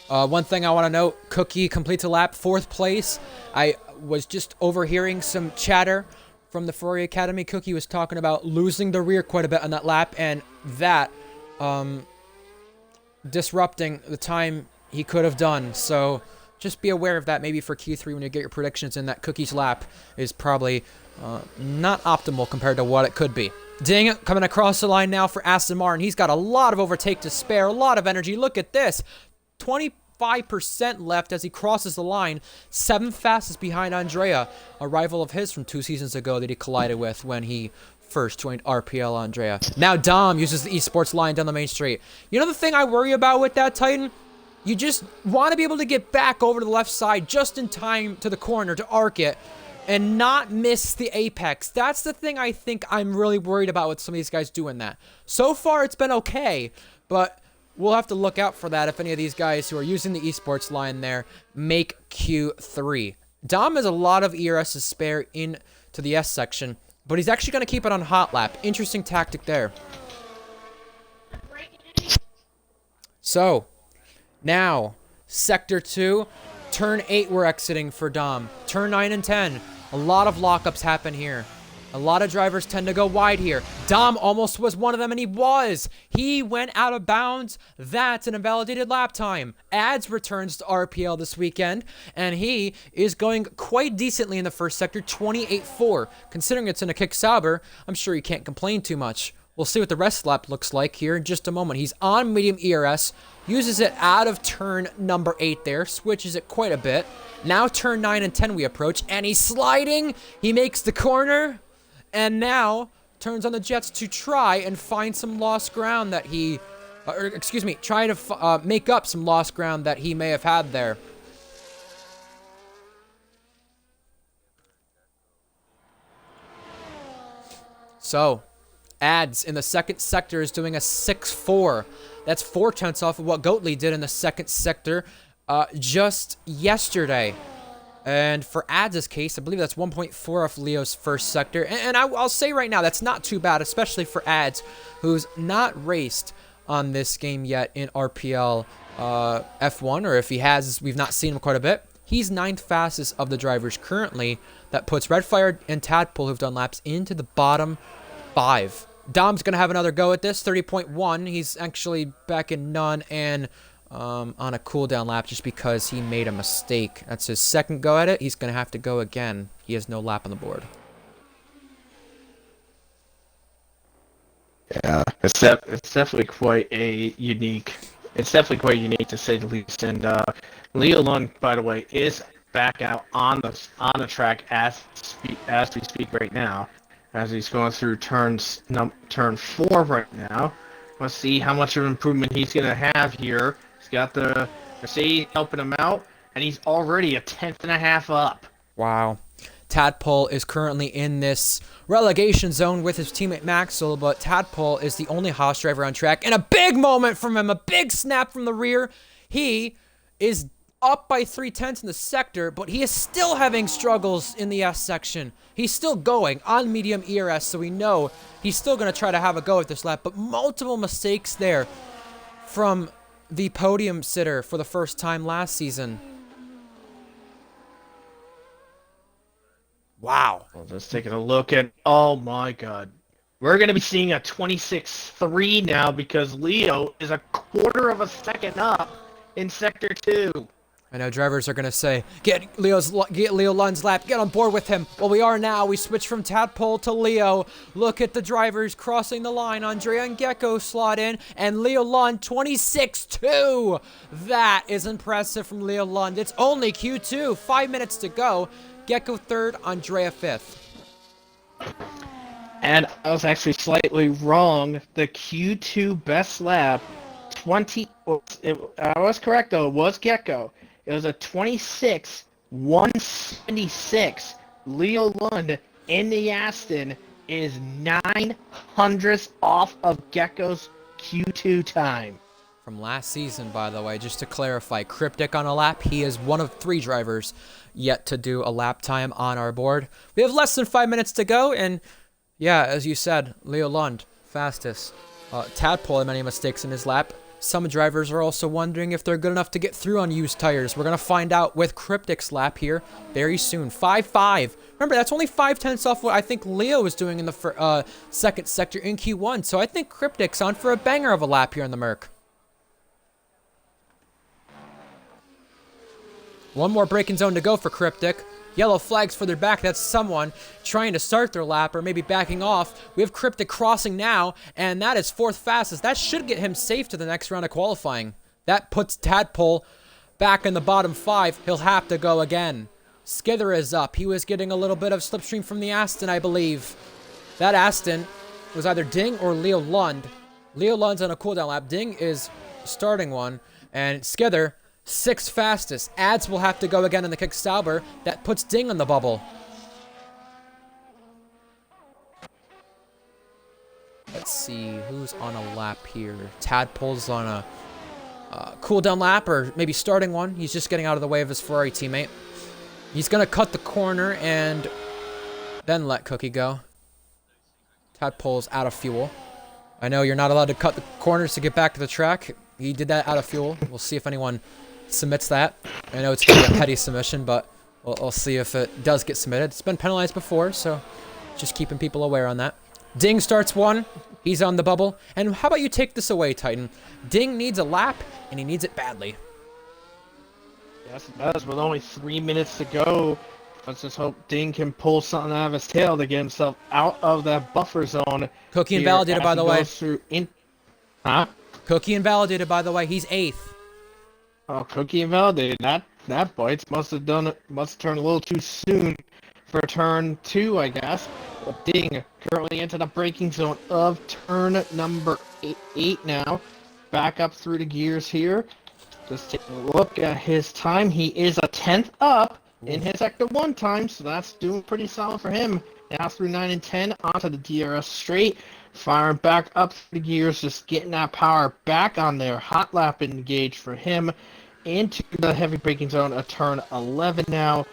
One thing I want to note, Cookie completes a lap, 4th place. I was just overhearing some chatter from the Ferrari Academy. Cookie was talking about losing the rear quite a bit on that lap, and that disrupting the time he could have done. So just be aware of that maybe for Q3 when you get your predictions in. That Cookie's lap is probably not optimal compared to what it could be. Dang it, coming across the line now for Aston Martin. He's got a lot of overtake to spare, a lot of energy. Look at this. 25% left as he crosses the line. 7th fastest behind Andrea, a rival of his from 2 seasons ago that he collided with when he first joined RPL Andrea. Now Dom uses the esports line down the main straight. You know the thing I worry about with that, Titan? You just want to be able to get back over to the left side just in time to the corner to arc it and not miss the apex. That's the thing I think I'm really worried about with some of these guys doing that. So far, it's been okay, but we'll have to look out for that if any of these guys who are using the esports line there make Q3. Dom has a lot of ERS to spare into the S section, but he's actually going to keep it on hot lap. Interesting tactic there. So, now, Sector 2, Turn 8 we're exiting for Dom. Turn 9 and 10, a lot of lockups happen here. A lot of drivers tend to go wide here. Dom almost was one of them, and he was. He went out of bounds. That's an invalidated lap time. Ads returns to RPL this weekend, and he is going quite decently in the first sector, 28.4. Considering it's in a kick Sauber, I'm sure he can't complain too much. We'll see what the rest of the lap looks like here in just a moment. He's on medium ERS, uses it out of turn number 8 there, switches it quite a bit. Now turn 9 and 10 we approach, and he's sliding. He makes the corner, and now turns on the jets to try and find some lost ground that he, try to make up some lost ground that he may have had there. So, Ads in the second sector is doing a 6.4. That's 4/10 off of what Goatley did in the second sector just yesterday. And for Ads' case, I believe that's 1.4 off Leo's first sector. And I'll say right now, that's not too bad, especially for Ads, who's not raced on this game yet in RPL F1, or if he has, we've not seen him quite a bit. He's 9th fastest of the drivers currently. That puts Redfire and Tadpole, who've done laps, into the bottom 5. Dom's going to have another go at this, 30.1. He's actually back in none and on a cooldown lap just because he made a mistake. That's his second go at it. He's going to have to go again. He has no lap on the board.
Yeah, it's definitely quite a unique. It's definitely quite unique to say the least. And Leo Lund, by the way, is back out on the track as we speak right now, as he's going through turn 4 right now. Let's see how much of an improvement he's going to have here. He's got the Mercedes helping him out, and he's already a 10.5 up.
Wow. Tadpole is currently in this relegation zone with his teammate Maxwell, but Tadpole is the only Haas driver on track. And a big moment from him, a big snap from the rear. He is up by 3/10 in the sector, but he is still having struggles in the S section. He's still going on medium ERS, so we know he's still going to try to have a go at this lap, but multiple mistakes there from the podium sitter for the first time last season. Wow.
Well, just taking a look at, oh my god. We're going to be seeing a 26.3 now because Leo is a quarter of a second up in Sector 2.
I know drivers are going to say, get Leo Lund's lap, get on board with him. Well, we are now. We switch from Tadpole to Leo. Look at the drivers crossing the line. Andrea and Gecko slot in, and Leo Lund 26-2. That is impressive from Leo Lund. It's only Q2, 5 minutes to go. Gecko third, Andrea fifth.
And I was actually slightly wrong. The Q2 best lap, I was correct though, it was Gecko. It was a 26-176. Leo Lund in the Aston is 900ths off of Gecko's Q2 time.
From last season, by the way, just to clarify, Cryptic on a lap, he is one of 3 drivers yet to do a lap time on our board. We have less than 5 minutes to go, and yeah, as you said, Leo Lund, fastest. Tadpole had many mistakes in his lap. Some drivers are also wondering if they're good enough to get through on used tires. We're going to find out with Cryptic's lap here very soon. 5.5. Remember, that's only 5/10 off what I think Leo was doing in the second sector in Q1. So I think Cryptic's on for a banger of a lap here in the Merc. One more braking zone to go for Cryptic. Yellow flags further back. That's someone trying to start their lap or maybe backing off. We have Cryptic crossing now, and that is 4th fastest. That should get him safe to the next round of qualifying. That puts Tadpole back in the bottom 5. He'll have to go again. Skither is up. He was getting a little bit of slipstream from the Aston, I believe. That Aston was either Ding or Leo Lund. Leo Lund's on a cooldown lap. Ding is starting one, and Skither 6th fastest. Ads will have to go again in the kick Sauber. That puts Ding on the bubble. Let's see who's on a lap here. Tadpole's on a cooldown lap, or maybe starting one. He's just getting out of the way of his Ferrari teammate. He's going to cut the corner and then let Cookie go. Tadpole's out of fuel. I know you're not allowed to cut the corners to get back to the track. He did that out of fuel. We'll see if anyone submits that. I know it's going to be a petty submission, but we'll see if it does get submitted. It's been penalized before, so just keeping people aware on that. Ding starts one. He's on the bubble. And how about you take this away, Titan? Ding needs a lap, and he needs it badly.
Yes, it does. With only 3 minutes to go, let's just hope Ding can pull something out of his tail to get himself out of that buffer zone.
Cookie invalidated, by the way. Cookie invalidated, by the way. He's 8th.
Oh, Cookie invalidated. That bites. Must have turned a little too soon for turn 2, I guess. But Ding currently into the braking zone of turn number 8 now. Back up through the gears here. Just take a look at his time. He is a 10th up in his Sector 1 time, so that's doing pretty solid for him. Now through 9 and 10 onto the DRS straight. Firing back up through the gears, just getting that power back on there. Hot lap engaged for him into the heavy braking zone of turn 11 now.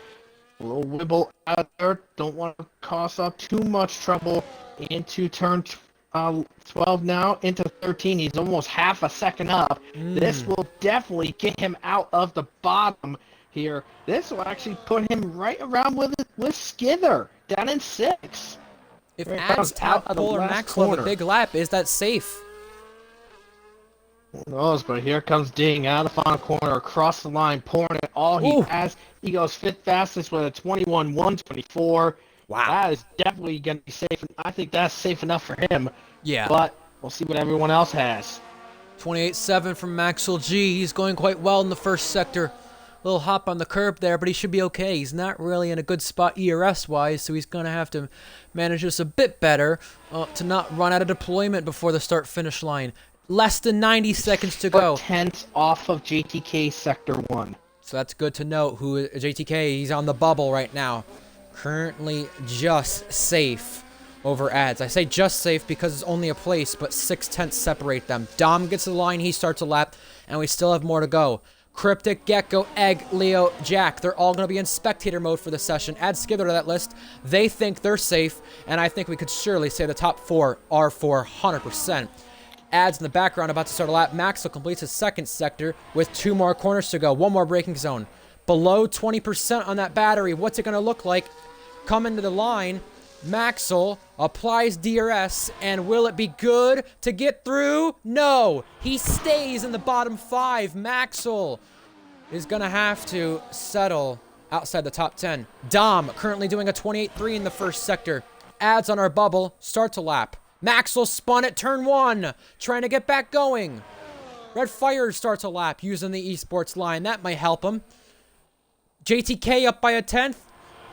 A little wibble out there. Don't want to cause up too much trouble into turn 12 now. Into 13. He's almost half a second up. This will definitely get him out of the bottom here. This will actually put him right around with Skither down in 6.
If Ads, Tadpole, or Maxwell have a big lap, is that safe?
Who knows, but here comes Ding out of the final corner, across the line, pouring it all he has. He goes 5th fastest with a 21-124. Wow. That is definitely going to be safe. I think that's safe enough for him.
Yeah.
But we'll see what everyone else has.
28.7 from Maxwell G. He's going quite well in the first sector. Little hop on the curb there, but he should be okay. He's not really in a good spot ERS-wise, so he's going to have to manage this a bit better to not run out of deployment before the start-finish line. Less than 90 seconds to go.
10th off of JTK Sector 1.
So that's good to note. JTK, he's on the bubble right now. Currently just safe over Ads. I say just safe because it's only a place, but 6/10 separate them. Dom gets to the line, he starts a lap, and we still have more to go. Cryptic, Gecko, Egg, Leo, Jack. They're all going to be in spectator mode for this session. Add Skither to that list. They think they're safe, and I think we could surely say the top 4 are for 100%. Ads in the background about to start a lap. Maxwell completes his second sector with 2 more corners to go. 1 more braking zone. Below 20% on that battery. What's it going to look like? Come into the line. Maxwell applies DRS, and will it be good to get through? No, he stays in the bottom 5. Maxwell is gonna have to settle outside the top 10. Dom currently doing a 28.3 in the first sector. Adds on our bubble, starts a lap. Maxwell spun at turn 1, trying to get back going. Red Fire starts a lap using the esports line. That might help him. JTK up by a 10th.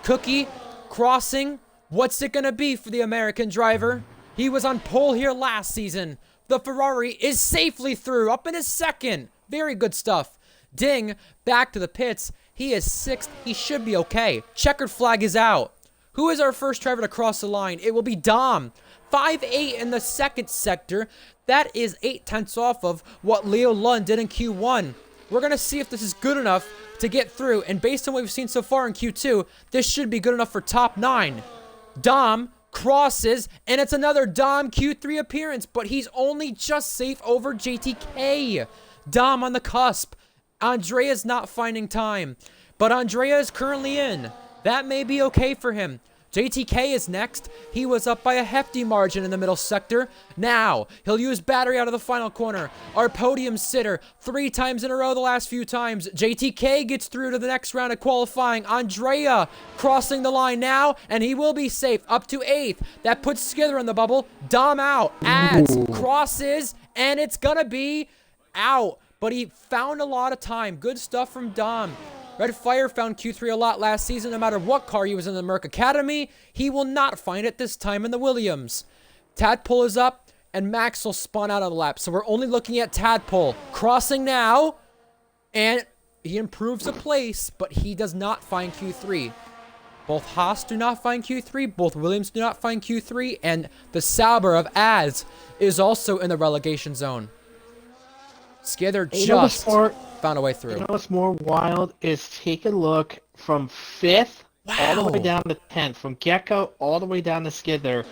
Cookie crossing. What's it gonna be for the American driver? He was on pole here last season. The Ferrari is safely through, up in his second. Very good stuff. Ding, back to the pits. He is 6th. He should be okay. Checkered flag is out. Who is our first driver to cross the line? It will be Dom. 5.8 in the second sector. That is 0.8 off of what Leo Lund did in Q1. We're going to see if this is good enough to get through. And based on what we've seen so far in Q2, this should be good enough for top 9. Dom crosses, and it's another Dom Q3 appearance, but he's only just safe over JTK. Dom on the cusp. Andrea's not finding time, but Andrea is currently in. That may be okay for him. JTK is next. He was up by a hefty margin in the middle sector. Now, he'll use battery out of the final corner. Our podium sitter, 3 times in a row the last few times. JTK gets through to the next round of qualifying. Andrea crossing the line now, and he will be safe up to 8th. That puts Skither in the bubble. Dom out. Adds, crosses, and it's gonna be out. But he found a lot of time. Good stuff from Dom. Red Fire found Q3 a lot last season. No matter what car he was in the Merc Academy, he will not find it this time in the Williams. Tadpole is up, and Max will spawn out of the lap. So we're only looking at Tadpole. Crossing now, and he improves a place, but he does not find Q3. Both Haas do not find Q3, both Williams do not find Q3, and the Sauber of Az is also in the relegation zone. Skither just found a way through.
You know what's more wild is take a look from 5th all the way down to 10th. From Gecko all the way down to Skither.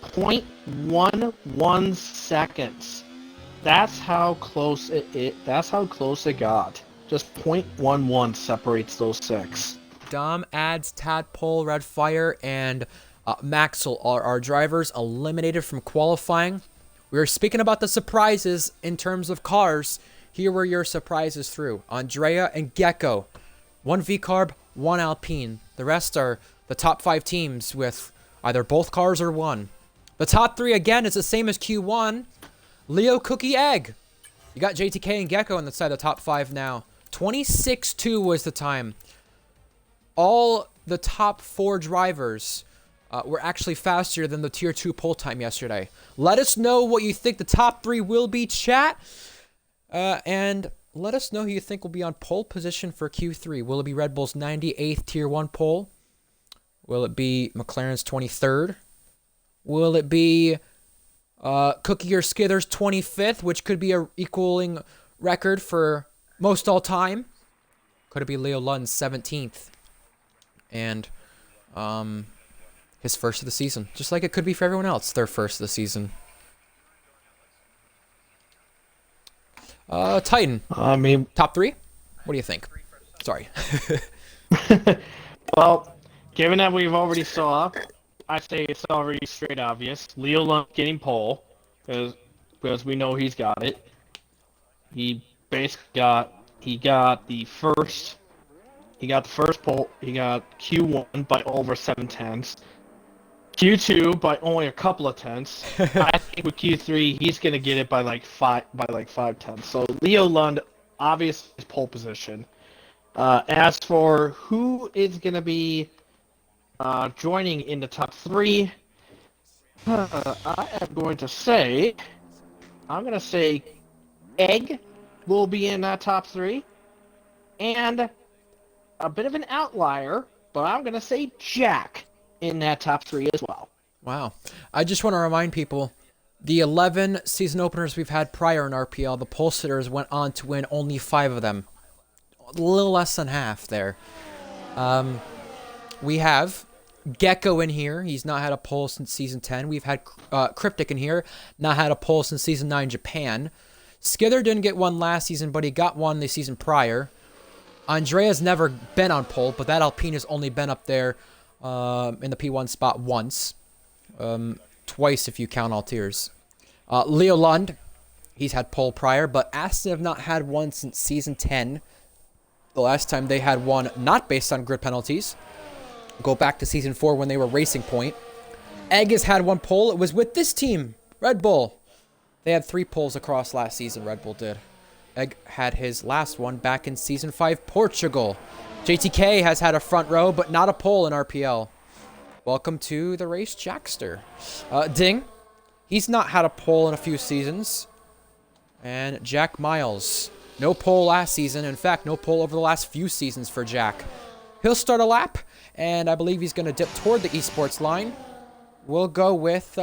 0.11 seconds. That's how close that's how close it got. Just 0.11 separates those 6.
Dom, Adds, Tadpole, Red Fire, and Maxwell are our drivers eliminated from qualifying. We were speaking about the surprises in terms of cars. Here were your surprises through. Andrea and Gecko. 1 V-Carb, 1 Alpine. The rest are the top 5 teams with either both cars or 1. The top 3, again, is the same as Q1. Leo, Cookie, Egg. You got JTK and Gecko on the side of the top 5 now. 26.2 was the time. All the top 4 drivers were actually faster than the Tier 2 pole time yesterday. Let us know what you think the top 3 will be, chat. And let us know who you think will be on pole position for Q3. Will it be Red Bull's 98th Tier 1 pole? Will it be McLaren's 23rd? Will it be Cookie or Skither's 25th, which could be a equaling record for most all time? Could it be Leo Lund's 17th? And his first of the season. Just like it could be for everyone else, their first of the season. Titan.
I mean,
top 3? What do you think? Sorry.
Well, given that we've already saw, I say it's already straight obvious. Leo Lund getting pole, because we know he's got it. He basically got the first pole. He got Q1 by over 7/10. Q2 by only a couple of tenths. I think with Q3 he's gonna get it by like 5/10. So Leo Lund obviously is pole position. As for who is gonna be joining in the top 3, I am going to say Egg will be in that top 3, and a bit of an outlier, but I'm gonna say Jack in that top 3 as well.
Wow. I just want to remind people, the 11 season openers we've had prior in RPL, the pole sitters went on to win only 5 of them. A little less than half there. We have Gecko in here. He's not had a pole since season 10. We've had Cryptic in here. Not had a pole since season 9 Japan. Skither didn't get one last season, but he got one the season prior. Andrea's never been on pole, but that Alpine has only been up there in the P1 spot once. Twice if you count all tiers. Leo Lund, he's had pole prior, but Aston have not had one since Season 10. The last time they had one not based on grid penalties. Go back to Season 4 when they were Racing Point. Egg has had one pole. It was with this team, Red Bull. They had 3 poles across last season, Red Bull did. Egg had his last one back in Season 5, Portugal. JTK has had a front row, but not a pole in RPL. Welcome to the race, Jackster. Ding, he's not had a pole in a few seasons. And Jack Miles, no pole last season. In fact, no pole over the last few seasons for Jack. He'll start a lap, and I believe he's going to dip toward the esports line. We'll go with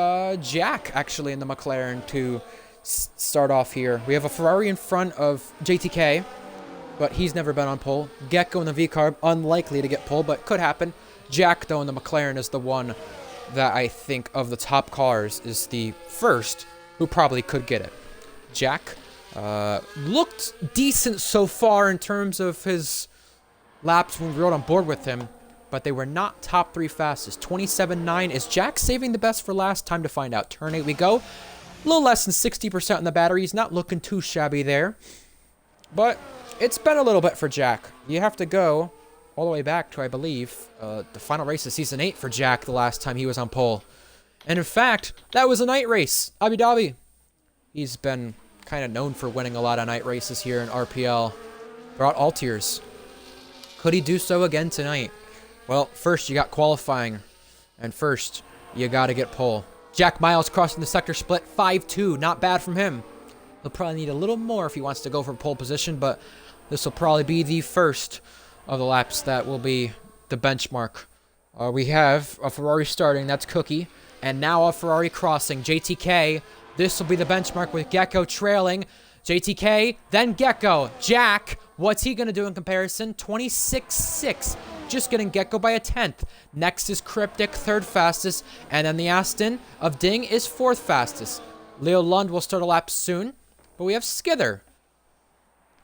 Jack, actually, in the McLaren to start off here. We have a Ferrari in front of JTK, but he's never been on pole. Gecko in the V-Carb, unlikely to get pole, but could happen. Jack, though, in the McLaren is the one that I think of the top cars is the first who probably could get it. Jack looked decent so far in terms of his laps when we rode on board with him, but they were not top 3 fastest. 27.9. Is Jack saving the best for last? Time to find out. Turn 8 we go. A little less than 60% in the battery. He's not looking too shabby there, but it's been a little bit for Jack. You have to go all the way back to, I believe, the final race of Season 8 for Jack the last time he was on pole. And in fact, that was a night race. Abu Dhabi. He's been kind of known for winning a lot of night races here in RPL throughout all tiers. Could he do so again tonight? Well, first you got qualifying, and first you got to get pole. Jack Miles crossing the sector split, 5-2. Not bad from him. He'll probably need a little more if he wants to go for pole position, but this will probably be the first of the laps that will be the benchmark. We have a Ferrari starting, that's Cookie, and now a Ferrari crossing, JTK. This will be the benchmark with Gecko trailing. JTK, then Gecko. Jack, what's he going to do in comparison? 26.6. Just getting Gecko by a 10th. Next is Cryptic, 3rd fastest. And then the Aston of Ding is 4th fastest. Leo Lund will start a lap soon. But we have Skither.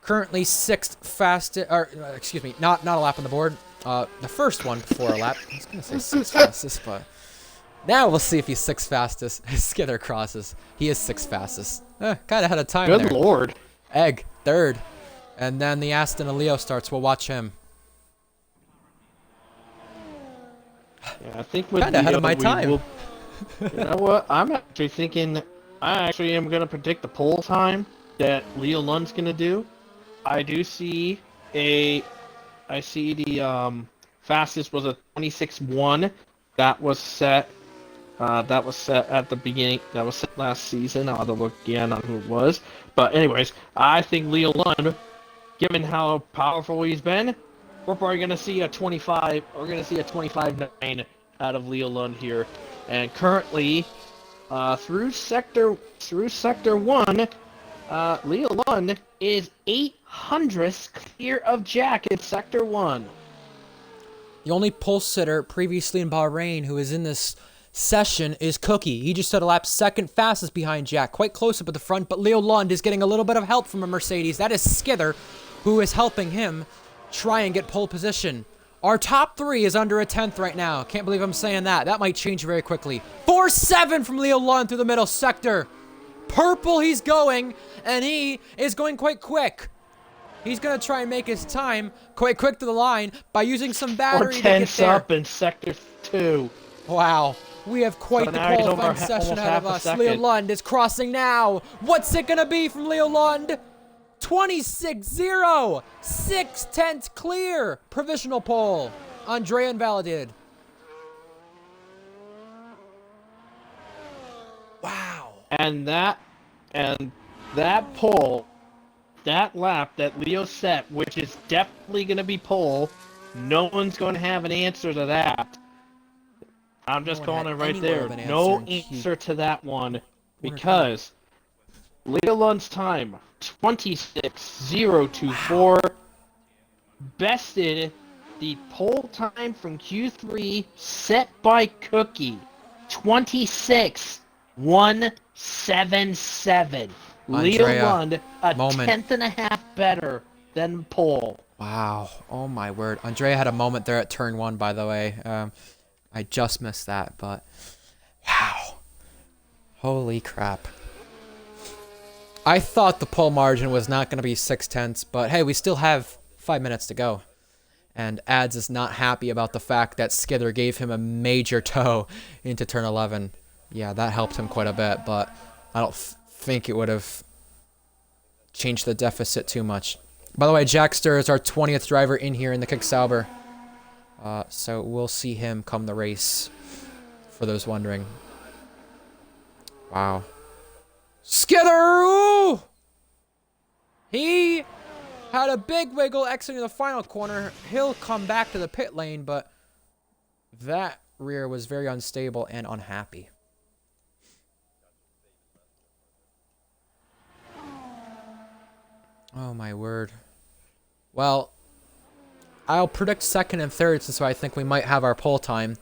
Currently 6th fastest. Or, excuse me, not a lap on the board. The first one before a lap. I was going to say 6th fastest, but now we'll see if he's 6th fastest. Skither crosses. He is 6th fastest. Kind of had a time there.
Good lord.
Egg, 3rd. And then the Aston and Leo starts. We'll watch him.
Yeah, I think with
kind of ahead of my time.
You know what? I'm actually thinking. I actually am going to predict the pole time that Leo Lund's going to do. I do see a. I see the fastest was a 26.1. That was set. That was set at the beginning. That was set last season. I'll have to look again on who it was. But anyways, I think Leo Lund, given how powerful he's been, we're probably going to see a 25. We're going to see a 25.9 out of Leo Lund here. And currently, through sector 1, Leo Lund is 800ths clear of Jack in sector 1.
The only pole sitter previously in Bahrain who is in this session is Cookie. He just set a lap 2nd fastest behind Jack, quite close up at the front, but Leo Lund is getting a little bit of help from a Mercedes. That is Skither, who is helping him try and get pole position. Our top 3 is under a 10th right now. Can't believe I'm saying that. That might change very quickly. 4.7 from Leo Lund through the middle sector. Purple he's going, and he is going quite quick. He's going to try and make his time quite quick to the line by using some battery to get there.
Up in sector 2.
Wow. We have quite the qualifying session ahead of us. Leo Lund is crossing now. What's it going to be from Leo Lund? 26.0. 6/10 clear. Provisional pole. Andrea invalidated. Wow.
And that pole, that lap that Leo set, which is definitely going to be pole, no one's going to have an answer to that. I'm just calling it right there. No answer to that one, because Leo Lund's time, 26.024, bested the pole time from Q3 set by Cookie, 26.177. Leo Lund, a 10th and a half better than pole.
Wow. Oh, my word. Andrea had a moment there at turn 1, by the way. I just missed that, but wow. Holy crap. I thought the pole margin was not going to be 6/10, but hey, we still have 5 minutes to go. And Ads is not happy about the fact that Skither gave him a major toe into turn 11. Yeah, that helped him quite a bit, but I don't think it would have changed the deficit too much. By the way, Jackster is our 20th driver in here in the Kick Sauber. So we'll see him come the race, for those wondering. Wow. Skither! Ooh! He had a big wiggle exiting the final corner. He'll come back to the pit lane, but that rear was very unstable and unhappy. Oh my word. Well, I'll predict second and third, so I think we might have our pole time.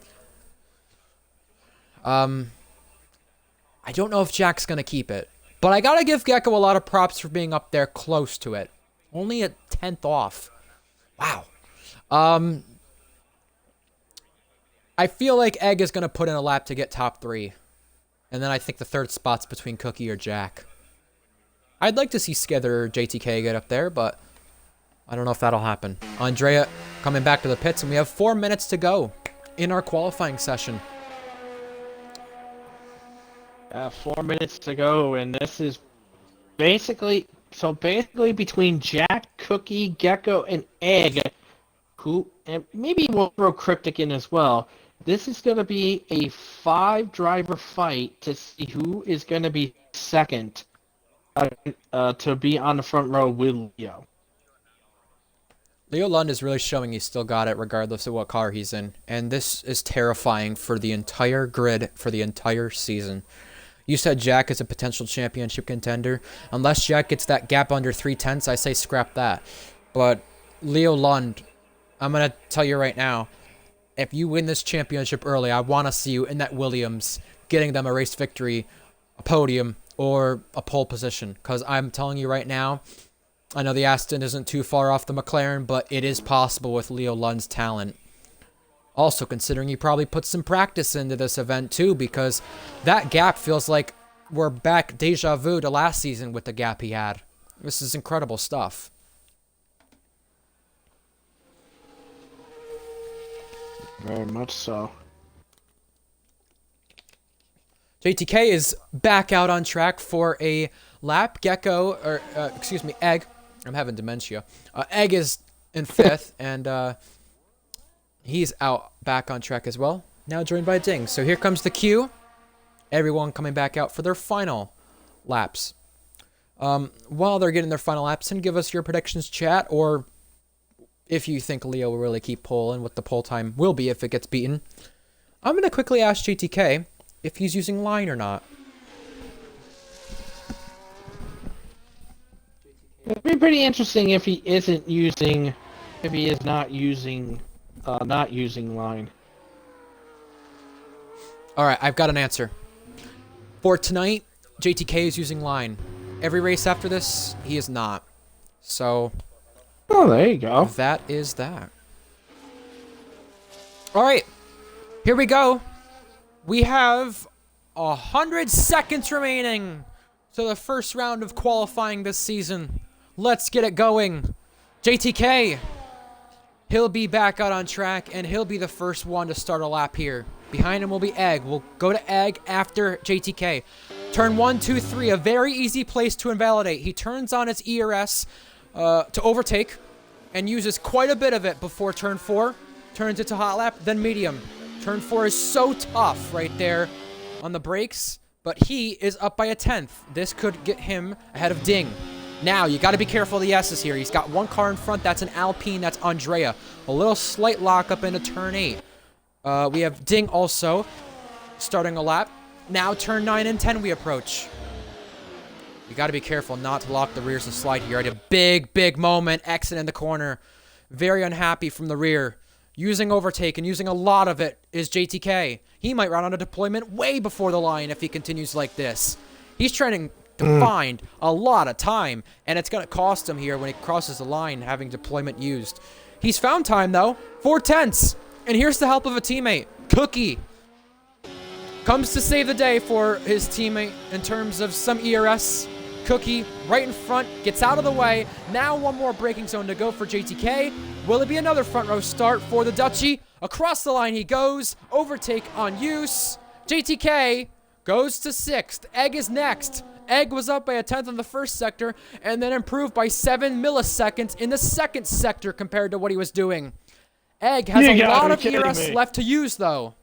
I don't know if Jack's gonna keep it, but I gotta give Gecko a lot of props for being up there close to it. Only a 10th off. Wow. I feel like Egg is gonna put in a lap to get top 3. And then I think the third spot's between Cookie or Jack. I'd like to see Skither or JTK get up there, but I don't know if that'll happen. Andrea coming back to the pits, and we have 4 minutes to go in our qualifying session.
4 minutes to go, and this is basically between Jack, Cookie, Gecko, and Egg, and maybe we'll throw Cryptic in as well. This is going to be a 5-driver fight to see who is going to be second to be on the front row with Leo.
Leo Lund is really showing he's still got it regardless of what car he's in. And this is terrifying for the entire grid for the entire season. You said Jack is a potential championship contender. Unless Jack gets that gap under 3/10, I say scrap that. But Leo Lund, I'm going to tell you right now, if you win this championship early, I want to see you in that Williams, getting them a race victory, a podium, or a pole position. Because I'm telling you right now, I know the Aston isn't too far off the McLaren, but it is possible with Leo Lund's talent. Also, considering he probably put some practice into this event too, because that gap feels like we're back deja vu to last season with the gap he had. This is incredible stuff.
Very much so.
JTK is back out on track for a lap. Gecko, or excuse me, Egg. I'm having dementia. Egg is in 5th, and he's out back on track as well. Now joined by Ding. So here comes the queue. Everyone coming back out for their final laps. While they're getting their final laps, and give us your predictions, chat, or if you think Leo will really keep pole and what the pole time will be if it gets beaten. I'm going to quickly ask JTK if he's using line or not.
It'd be pretty interesting if he is not using line.
Alright, I've got an answer. For tonight, JTK is using line. Every race after this, he is not. So,
oh, there you go.
that is that. Alright, here we go. We have 100 seconds remaining to the first round of qualifying this season. Let's get it going. JTK, he'll be back out on track, and he'll be the first one to start a lap here. Behind him will be Egg. We'll go to Egg after JTK. Turn 1, 2, 3, a very easy place to invalidate. He turns on his ERS to overtake and uses quite a bit of it before turn 4. Turns it to hot lap, then medium. Turn 4 is so tough right there on the brakes, but he is up by a 10th. This could get him ahead of Ding. Now, you got to be careful of the S's here. He's got one car in front. That's an Alpine. That's Andrea. A little slight lockup into turn 8. We have Ding also starting a lap. Now, turn 9 and 10 we approach. You got to be careful not to lock the rears and slide here. Right, a big, big moment. Exit in the corner. Very unhappy from the rear. Using overtake and using a lot of it is JTK. He might run on a deployment way before the line if he continues like this. He's trying to find a lot of time, and it's going to cost him here when he crosses the line having deployment used. He's found time, though. 4/10. And here's the help of a teammate. Cookie comes to save the day for his teammate in terms of some ERS. Cookie right in front, gets out of the way. Now one more braking zone to go for JTK. Will it be another front row start for the Dutchie? Across the line he goes. Overtake on use. JTK goes to 6th. Egg is next. Egg was up by a 10th in the first sector and then improved by 7 milliseconds in the second sector compared to what he was doing. Egg has a lot of ERS left to use, though.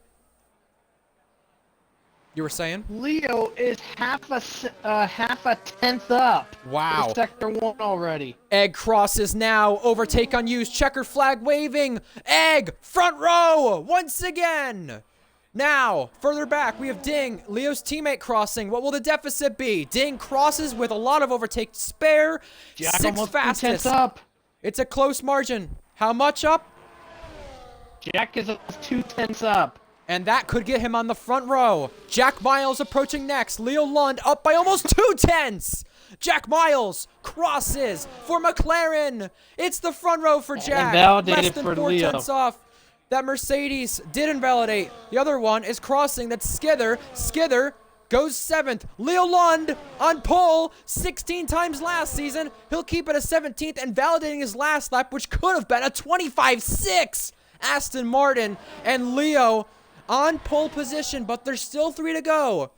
You were saying?
Leo is half a tenth up.
Wow.
For sector 1 already.
Egg crosses now. Overtake on use. Checker flag waving. Egg, front row, once again. Now, further back, we have Ding, Leo's teammate crossing. What will the deficit be? Ding crosses with a lot of overtake to spare.
Jack
6th fastest.
Up.
It's a close margin. How much up?
Jack is 2/10 up.
And that could get him on the front row. Jack Miles approaching next. Leo Lund up by almost 2/10. Jack Miles crosses for McLaren. It's the front row for Jack.
Invalidated
Less than
for
4/10 off. That Mercedes did invalidate. The other one is crossing. That's Skither. Skither goes 7th. Leo Lund on pole 16 times last season. He'll keep it a 17th and validating his last lap, which could have been a 25.6. Aston Martin and Leo on pole position, but there's still 3 to go.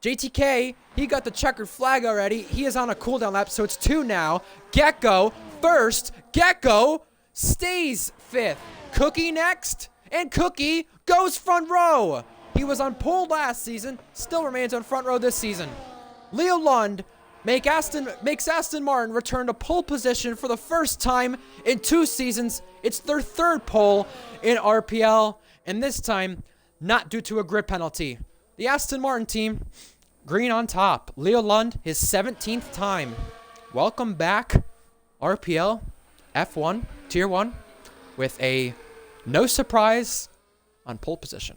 JTK, he got the checkered flag already. He is on a cooldown lap, so it's 2 now. Gecko first. Gecko stays 5th. Cookie next, and Cookie goes front row. He was on pole last season, still remains on front row this season. Leo Lund makes Aston Martin return to pole position for the first time in 2 seasons. It's their 3rd pole in RPL, and this time not due to a grid penalty. The Aston Martin team, green on top. Leo Lund, his 17th time. Welcome back, RPL F1 Tier 1, with a no surprise on pole position.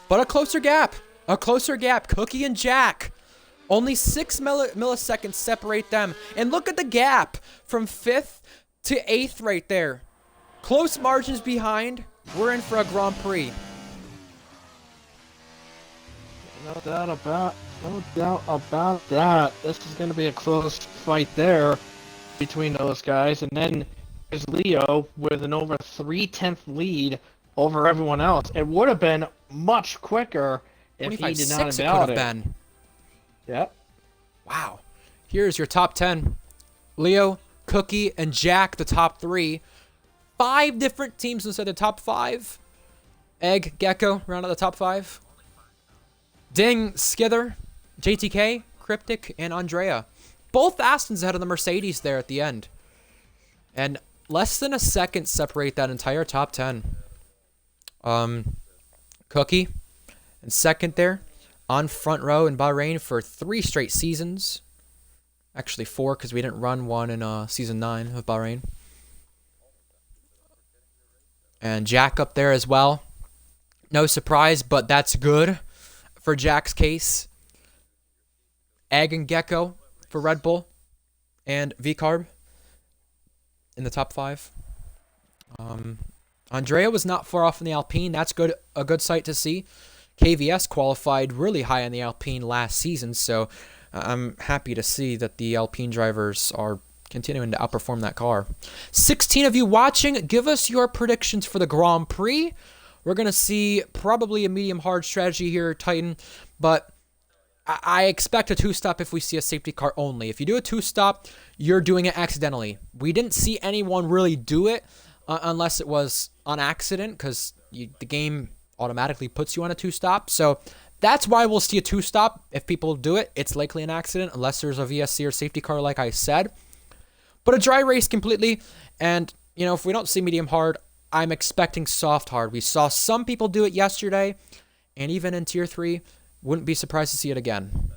But a closer gap. A closer gap. Cookie and Jack. Only 6 milliseconds separate them. And look at the gap from 5th to 8th right there. Close margins behind. We're in for a Grand Prix.
No doubt about that. This is going to be a close fight there between those guys. And then there's Leo with an over 3/10 lead over everyone else. It would have been much quicker if he did not invalidate.
Been.
Yep.
Wow. Here's your top 10. Leo, Cookie, and Jack, the top 3. 5 different teams inside the top 5. Egg, Gecko, round out the top 5. Ding, Skither, JTK, Cryptic, and Andrea. Both Astons ahead of the Mercedes there at the end. And less than a second separate that entire top 10. Cookie and second there on front row in Bahrain for 3 straight seasons. Actually 4, because we didn't run one in season 9 of Bahrain. And Jack up there as well. No surprise, but that's good for Jack's case. Egg and Gecko for Red Bull and V-Carb in the top 5. Andrea was not far off in the Alpine. That's good. A good sight to see. KVS qualified really high in the Alpine last season, so I'm happy to see that the Alpine drivers are continuing to outperform that car. 16 of you watching, give us your predictions for the Grand Prix. We're going to see probably a medium-hard strategy here, Titan, but I expect a 2-stop if we see a safety car only. If you do a 2-stop, you're doing it accidentally. We didn't see anyone really do it unless it was on accident, because the game automatically puts you on a 2-stop. So that's why we'll see a 2-stop. If people do it, it's likely an accident, unless there's a VSC or safety car, like I said. But a dry race completely, and if we don't see medium hard, I'm expecting soft hard. We saw some people do it yesterday, and even in Tier 3, wouldn't be surprised to see it again.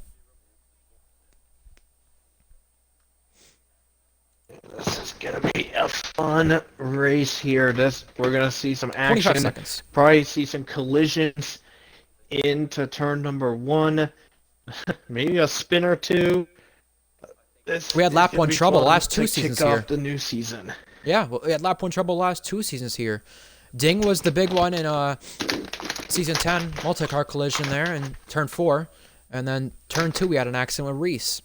This is going to be a fun race here. We're going to see some action.
25 seconds.
Probably see some collisions into turn number 1. Maybe a spin or 2.
We had lap 1 trouble the last 2 seasons here.
Off the new season.
Yeah, well, we had lap 1 trouble last 2 seasons here. Ding was the big one in season 10, multi-car collision there in turn 4. And then turn 2, we had an accident with Reese.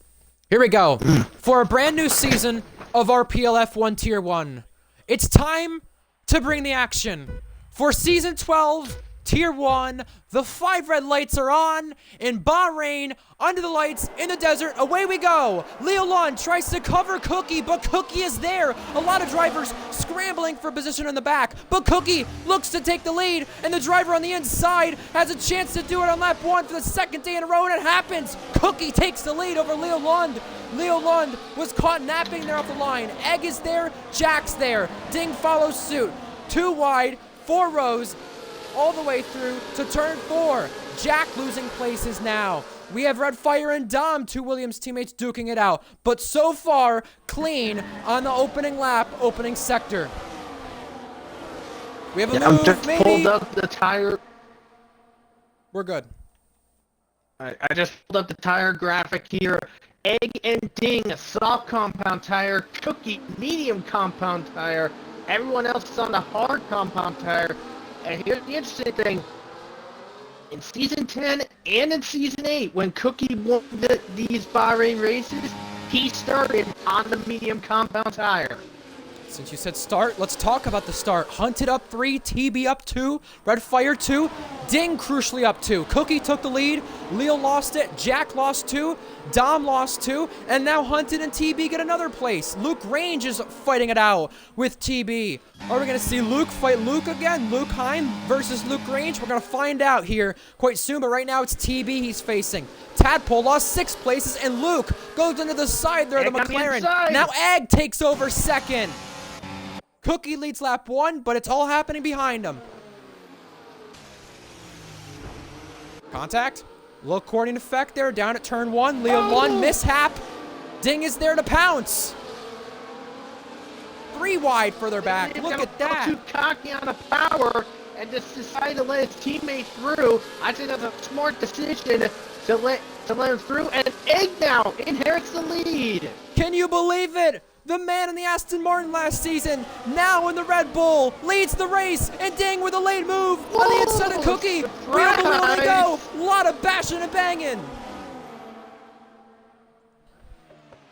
Here we go. For a brand new season of RPL F1 Tier 1. It's time to bring the action. For season 12, Tier 1, the 5 red lights are on in Bahrain, under the lights, in the desert, away we go. Leo Lund tries to cover Cookie, but Cookie is there. A lot of drivers scrambling for position in the back, but Cookie looks to take the lead, and the driver on the inside has a chance to do it on lap 1 for the 2nd day in a row, and it happens. Cookie takes the lead over Leo Lund. Leo Lund was caught napping there off the line. Egg is there, Jack's there. Ding follows suit. 2 wide, 4 rows, all the way through to turn 4. Jack losing places now. We have Red Fire and Dom, 2 Williams teammates, duking it out. But so far, clean on the opening lap, opening sector. We have a move,
just
maybe.
pulled up the tire.
We're good.
I just pulled up the tire graphic here. Egg and Ding, soft compound tire. Cookie, medium compound tire. Everyone else is on the hard compound tire. And here's the interesting thing. In Season 10 and in Season 8, when Cookie won these Bahrain races, he started on the medium compound tire.
Since you said start, let's talk about the start. Hunted up 3, TB up 2, Red Fire 2, Ding crucially up 2. Cookie took the lead, Leo lost it, Jack lost 2, Dom lost 2, and now Hunted and TB get another place. Luke Range is fighting it out with TB. Are we going to see Luke fight Luke again? Luke Heim versus Luke Range? We're going to find out here quite soon, but right now it's TB he's facing. Tadpole lost 6 places, and Luke goes into the side there of the McLaren. Now Egg takes over 2nd. Cookie leads lap 1, but it's all happening behind him. Contact. Little coordinating effect there down at turn 1. Leo Lund mishap. Ding is there to pounce. 3 wide further back. Look at that.
Too cocky on the power and just decided to let his teammate through. I think that's a smart decision to let him through. And Egg now inherits the lead.
Can you believe it? The man in the Aston Martin last season, now in the Red Bull, leads the race, and Ding with a late move on the inside of Cookie. Wheel to wheel they go. A lot of bashing and banging.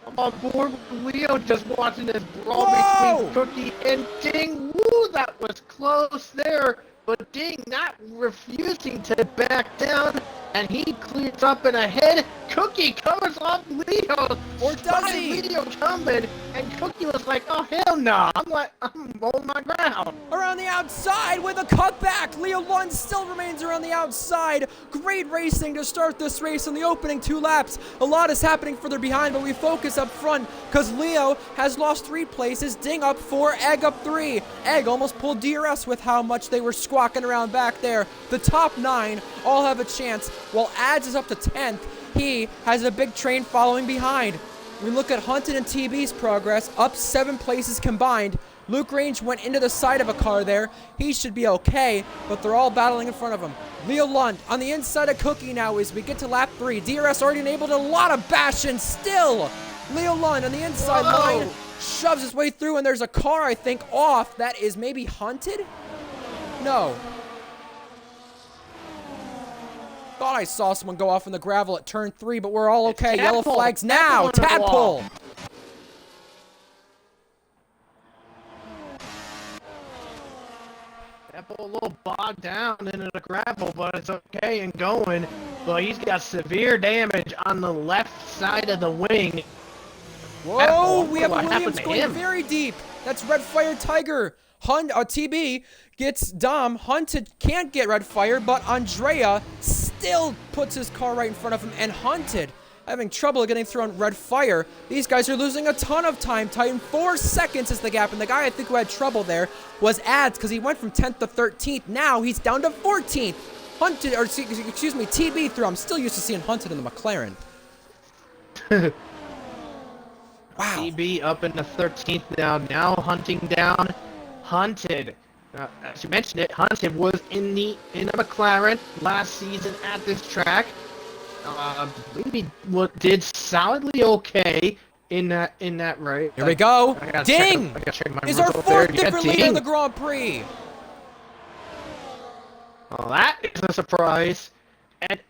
I'm on board with Leo just watching this brawl between Cookie and Ding. Woo, that was close there. But Ding not refusing to back down, and he clears up and ahead. Cookie covers off Leo.
Or does he?
Leo coming, and Cookie was like, oh, hell no. I'm holding my ground.
Around the outside with a cutback. Leo Lund still remains around the outside. Great racing to start this race in the opening 2 laps. A lot is happening further behind, but we focus up front because Leo has lost 3 places. Ding up 4, Egg up 3. Egg almost pulled DRS with how much they were squawking around back there. The top 9 all have a chance, while Ads is up to 10th. He has a big train following behind. We look at Hunted and TB's progress, up 7 places combined. Luke Range went into the side of a car there. He should be okay, but they're all battling in front of him. Leo Lund on the inside of Cookie now as we get to lap 3. DRS already enabled a lot of bashing still. Leo Lund on the inside line shoves his way through, and there's a car, I think, off. That is maybe Hunted? No. Thought I saw someone go off in the gravel at turn 3, but we're all okay. Yellow flags now. Tadpole.
Tadpole a little bogged down into the gravel, but it's okay and going. But he's got severe damage on the left side of the wing.
Whoa, we have Williams going very deep. That's Red Fire Tiger. TB gets Dom. Hunted can't get Red Fire, but Andrea still puts his car right in front of him, and Hunted having trouble getting through on Red Fire. These guys are losing a ton of time. Titan 4 seconds is the gap, and the guy I think who had trouble there was Ads, because he went from 10th to 13th. Now he's down to 14th. Hunted, or excuse me, TB through. I'm still used to seeing Hunted in the McLaren. Wow.
TB up in the 13th now. Now hunting down Hunted. As you mentioned it, Hunted was in the McLaren last season at this track. Maybe did solidly okay. in that right.
Here we go.
I gotta
Ding!
check my
Is our
result there.
fourth
Yeah,
different leader in
ding.
the Grand Prix.
Well, that is a surprise. And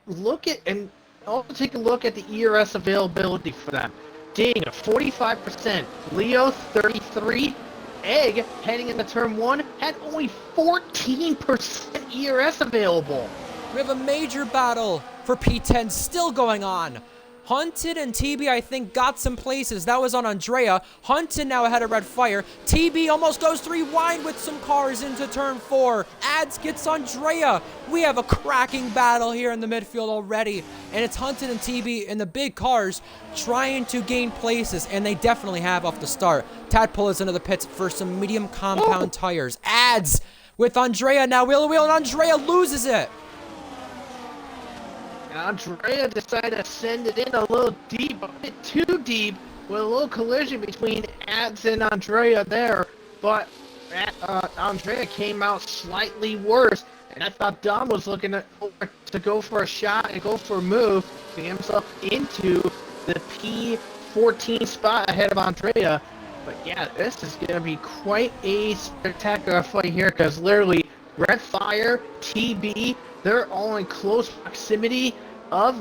also take a look at the ERS availability for them. Ding, 45%. Leo, 33. Egg, heading into turn 1, had only 14% ERS available.
We have a major battle for P10 still going on. Hunted and TB, I think, got some places. That was on Andrea. Hunted now ahead of Red Fire. TB almost goes to rewind with some cars into turn 4. Ads gets Andrea. We have a cracking battle here in the midfield already. And it's Hunted and TB in the big cars trying to gain places. And they definitely have off the start. Tadpole is into the pits for some medium compound tires. Ads with Andrea now wheel to wheel, and Andrea loses it.
Andrea decided to send it in a little deep, a bit too deep, with a little collision between Ads and Andrea there. But Andrea came out slightly worse, and I thought Dom was looking to go for a shot and go for a move to get himself into the P14 spot ahead of Andrea. But yeah, this is going to be quite a spectacular fight here, because literally Red Fire, TB, they're all in close proximity of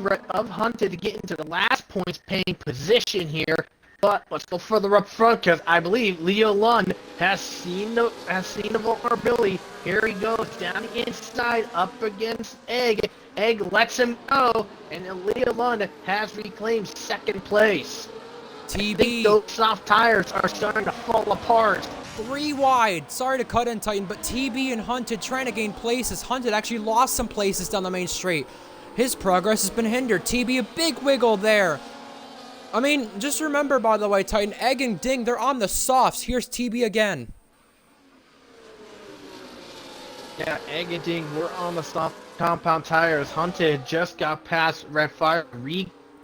Hunted to get into the last points paying position here. But let's go further up front, because I believe Leo Lund has seen the vulnerability. Here he goes down the inside up against Egg. Egg lets him go, and then Leo Lund has reclaimed second place.
TB.
I think those soft tires are starting to fall apart.
3 wide. Sorry to cut in, Titan, but TB and Hunted trying to gain places. Hunted actually lost some places down the main straight. His progress has been hindered. TB, a big wiggle there. I mean, just remember, by the way, Titan, Egg and Ding, they're on the softs. Here's TB again.
Yeah, Egg and Ding, we're on the soft compound tires. Hunted just got past Red Fire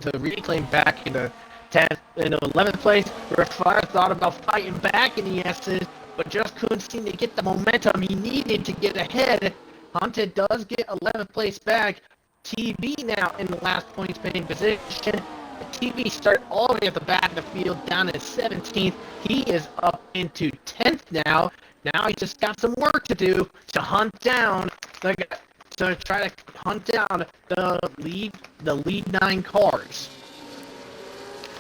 to reclaim back into 10th and 11th place. Red Fire thought about fighting back in the S's, but just couldn't seem to get the momentum he needed to get ahead. Hunted does get 11th place back. TB now in the last points paying position. TB started all the way at the back of the field down at 17th. He is up into 10th now. Now he just got some work to do to hunt down to try to hunt down the lead 9 cars.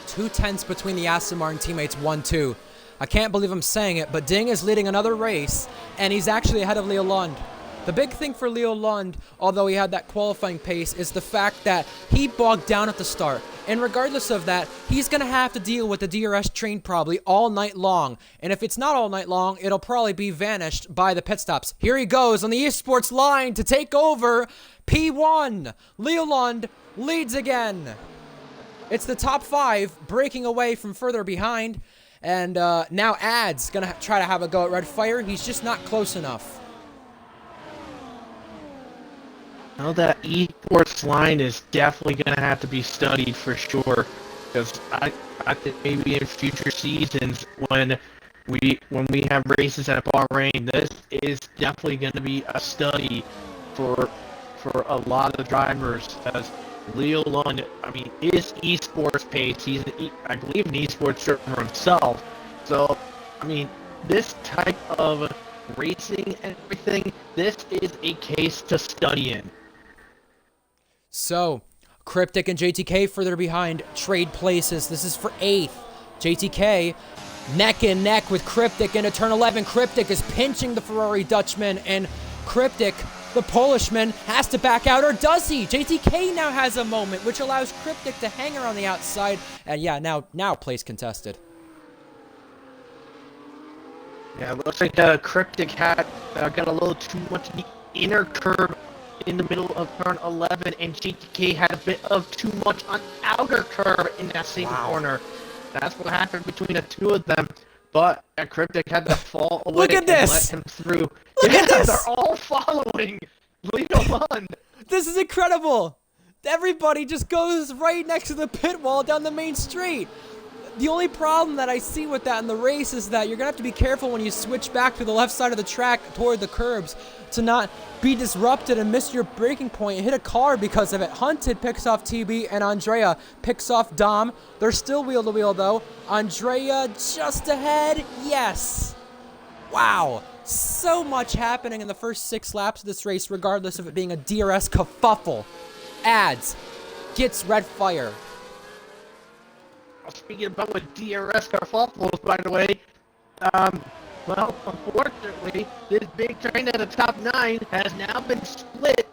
2 tenths between the Aston Martin teammates, 1-2. I can't believe I'm saying it, but Ding is leading another race, and he's actually ahead of Leo Lund. The big thing for Leo Lund, although he had that qualifying pace, is the fact that he bogged down at the start. And regardless of that, he's going to have to deal with the DRS train probably all night long. And if it's not all night long, it'll probably be vanished by the pit stops. Here he goes on the esports line to take over P1. Leo Lund leads again. It's the top 5 breaking away from further behind. And now Ad's going to try to have a go at Red Fire. He's just not close enough.
Well, that esports line is definitely going to have to be studied for sure, because I think maybe in future seasons when we have races at Bahrain, this is definitely going to be a study for a lot of drivers. As Leo Lund, I mean, his esports pace, I believe an esports server himself. So, I mean, this type of racing and everything, this is a case to study in.
So, Cryptic and JTK further behind, trade places. This is for 8th. JTK neck and neck with Cryptic into turn 11. Cryptic is pinching the Ferrari Dutchman, and Cryptic, the Polishman, has to back out, or does he? JTK now has a moment, which allows Cryptic to hang around the outside, and yeah, now place contested.
Yeah, it looks like Cryptic had got a little too much of the inner curve in the middle of turn 11, and JTK had a bit of too much on outer curve in that same corner. That's what happened between the two of them. But Cryptic had to fall away.
Look at this!
Let him through.
Look at this!
They're all following Leo Lund.
This is incredible! Everybody just goes right next to the pit wall down the main street. The only problem that I see with that in the race is that you're going to have to be careful when you switch back to the left side of the track toward the curbs to not be disrupted and miss your braking point and hit a car because of it. Hunted picks off TB and Andrea picks off Dom. They're still wheel to wheel though. Andrea just ahead. Yes. Wow. So much happening in the first 6 laps of this race, regardless of it being a DRS kerfuffle. Adds. Gets red fire.
Speaking about what DRS kerfuffles, by the way, well, unfortunately, this big train at the top 9 has now been split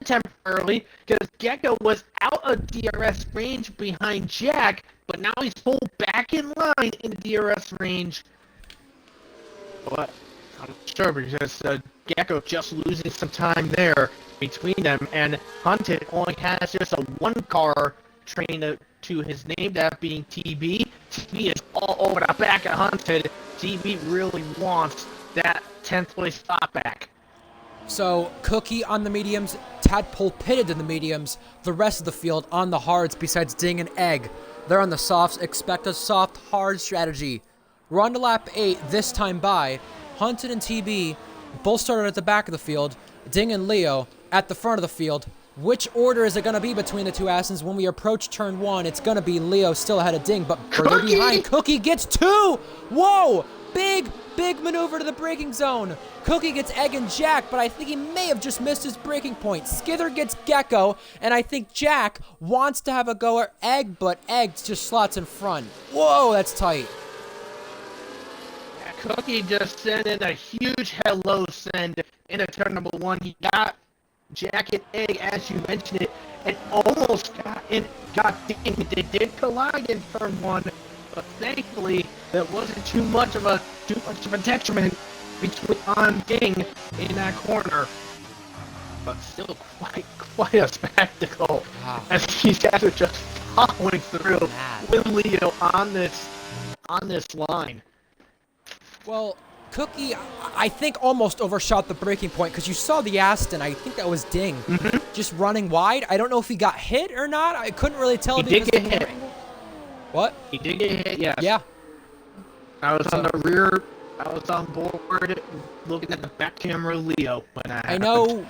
temporarily because Gecko was out of DRS range behind Jack, but now he's pulled back in line in DRS range. But I'm not sure because Gecko just losing some time there between them, and Hunted only has just a 1-car train to his name, that being TB. TB is all over the back of Hunted. TB really wants that 10th place spot back.
So, Cookie on the mediums, Tadpole pitted in the mediums, the rest of the field on the hards besides Ding and Egg. They're on the softs. Expect a soft, hard strategy. We're on to lap 8, this time by. Hunted and TB both started at the back of the field. Ding and Leo at the front of the field. Which order is it going to be between the two Assens? When we approach turn 1, it's going to be Leo still ahead of Ding, but further behind, Cookie gets 2! Whoa! Big maneuver to the braking zone. Cookie gets Egg and Jack, but I think he may have just missed his braking point. Skither gets Gecko, and I think Jack wants to have a go at Egg, but Egg just slots in front. Whoa, that's tight.
Yeah, Cookie just sent in a huge hello send into turn number 1. He got Jack and Egg, as you mentioned it, and almost got Ding. They did collide in turn 1, but thankfully there wasn't too much of a detriment on Ding in that corner. But still quite a spectacle. Wow. As these guys are just following through with Leo on this line.
Well, Cookie, I think, almost overshot the braking point because you saw the Aston. I think that was Ding just running wide. I don't know if he got hit or not. I couldn't really tell.
He did get hit.
What?
He did get hit, yes.
Yeah.
I was on the rear. I was on board looking at the back camera of Leo when that happened.
I know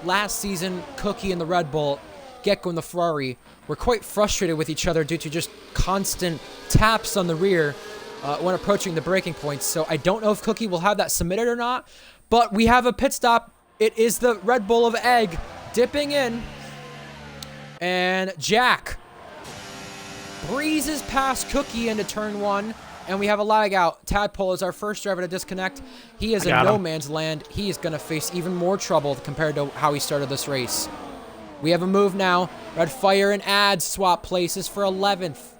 last season, Cookie and the Red Bull, Gecko and the Ferrari were quite frustrated with each other due to just constant taps on the rear when approaching the braking points. So I don't know if Cookie will have that submitted or not, but we have a pit stop. It is the Red Bull of Egg dipping in, and Jack breezes past Cookie into turn 1, and we have a lag out. Tadpole is our first driver to disconnect. He is in no man's land. He is going to face even more trouble compared to how he started this race. We have a move now. Red Fire and Ads swap places for 11th.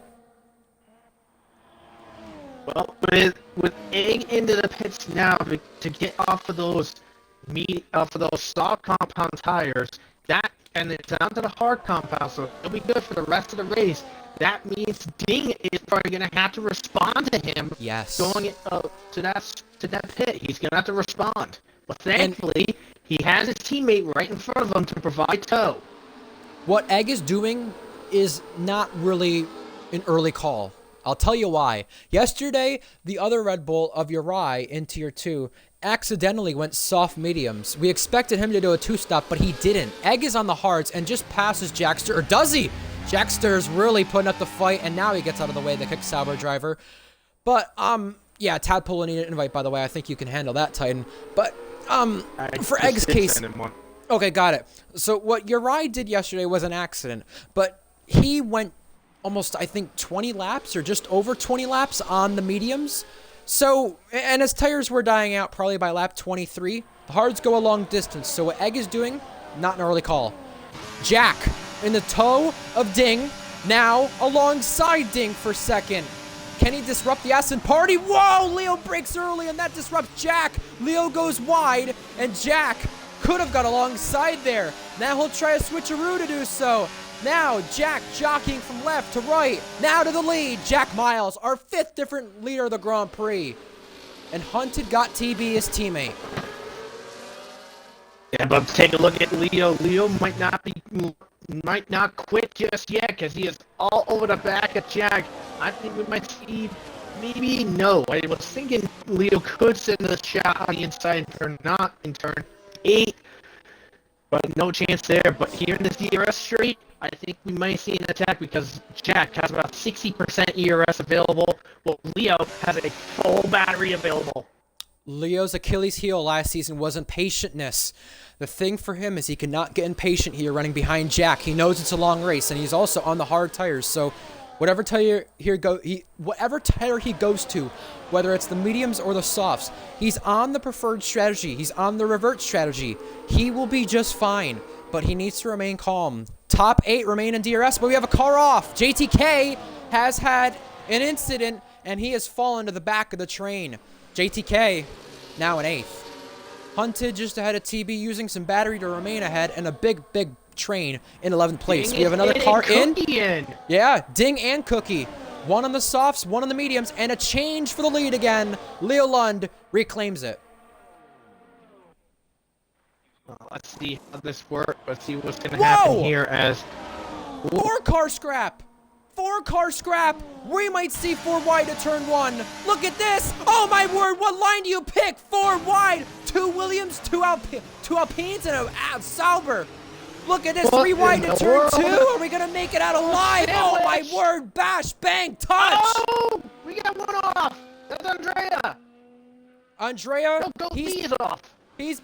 Well, with Egg into the pits now to get off of those soft compound tires, and it's down to the hard compound, so it'll be good for the rest of the race. That means Ding is probably going to have to respond to him.
Yes.
Going to that pit, he's going to have to respond. But thankfully, he has his teammate right in front of him to provide tow.
What Egg is doing is not really an early call. I'll tell you why. Yesterday, the other Red Bull of Uri in Tier 2 accidentally went soft mediums. We expected him to do a 2-stop, but he didn't. Egg is on the hards and just passes Jackster, or does he? Jackster is really putting up the fight, and now he gets out of the way, the kick Sauber driver. But, yeah, Tadpole needed an invite, by the way. I think you can handle that, Titan. But, for Egg's case... Okay, got it. So what Uri did yesterday was an accident, but he went almost, I think, 20 laps or just over 20 laps on the mediums. So, and his tires were dying out probably by lap 23. The hards go a long distance. So what Egg is doing, not an early call. Jack in the toe of Ding, now alongside Ding for second. Can he disrupt the Aston party? Whoa, Leo breaks early and that disrupts Jack. Leo goes wide and Jack could have got alongside there. Now he'll try a switcheroo to do so. Now Jack jockeying from left to right. Now to the lead. Jack Miles, our 5th different leader of the Grand Prix. And Hunted got TB his teammate.
Yeah, but take a look at Leo. Leo might not quit just yet because he is all over the back of Jack. I think we might see, maybe no. I was thinking Leo could send a shot on the inside in turn 8, but no chance there. But here in this DRS straight, I think we might see an attack because Jack has about 60% ERS available, while Leo has a full battery available.
Leo's Achilles heel last season was impatientness. The thing for him is he cannot get impatient here running behind Jack. He knows it's a long race, and he's also on the hard tires. So whatever tire he goes to, whether it's the mediums or the softs, he's on the preferred strategy. He's on the revert strategy. He will be just fine, but he needs to remain calm. Top 8 remain in DRS, but we have a car off. JTK has had an incident, and he has fallen to the back of the train. JTK now in 8th. Hunted just ahead of TB, using some battery to remain ahead, and a big train in 11th place. We have another car in. Yeah, Ding and Cookie. One on the softs, one on the mediums, and a change for the lead again. Leo Lund reclaims it.
Let's see how this works. Let's see what's going to happen here as...
4-car scrap. 4-car scrap. We might see 4 wide at turn 1. Look at this. Oh my word, what line do you pick? 4 wide. 2 Williams, 2 Alpines, and a Sauber. Look at this, 3 wide at turn 2. Are we gonna make it out alive? Oh my word, bash, bang, touch.
Oh, we got one off. That's Andrea.
No,
he's off.
He's,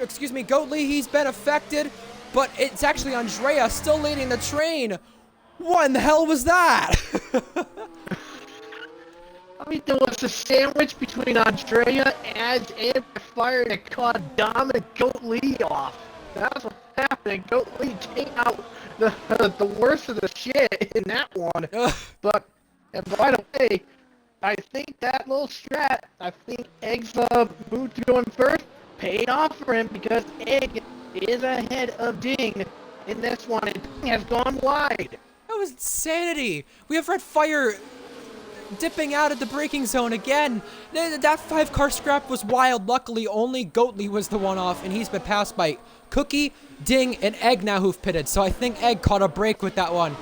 excuse me, Goat Lee, he's been affected, but it's actually Andrea still leading the train. What in the hell was that?
I mean, there was a sandwich between Andrea and Fire that caught Dom and Goat Lee off. That's what happened. Goat Lee take out the worst of the shit in that one. But, and by the way, I think that little strat, I think Egg's move to going first paid off for him because Egg is ahead of Ding in this one, and Ding has gone wide.
That was insanity. We have Red Fire dipping out at the braking zone again. That 5-car scrap was wild. Luckily, only Goatley was the one off, and he's been passed by Cookie, Ding, and Egg now who've pitted. So I think Egg caught a break with that one.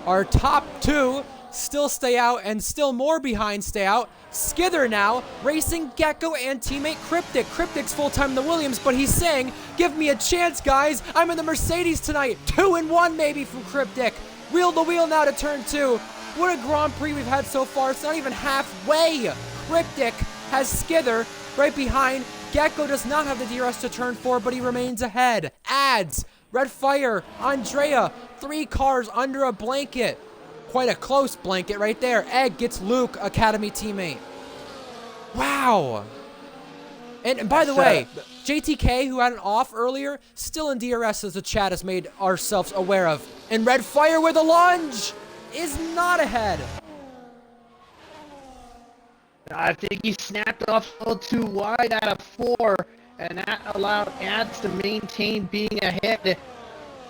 Our top 2 still stay out, and still more behind stay out. Skither now racing Gecko and teammate Cryptic. Cryptic's full-time in the Williams, but he's saying, give me a chance, guys. I'm in the Mercedes tonight. 2-1 maybe from Cryptic. Wheel to wheel now to turn 2. What a Grand Prix we've had so far. It's not even halfway. Cryptic has Skither right behind. Gecko does not have the DRS to turn 4, but he remains ahead. Ads, Red Fire, Andrea, 3 cars under a blanket. Quite a close blanket right there. Egg gets Luke, Academy teammate. Wow. And by the way, JTK, who had an off earlier, still in DRS as the chat has made ourselves aware of. And Red Fire with a lunge is not ahead.
I think he snapped off a little too wide out of 4, and that allowed Ads to maintain being ahead.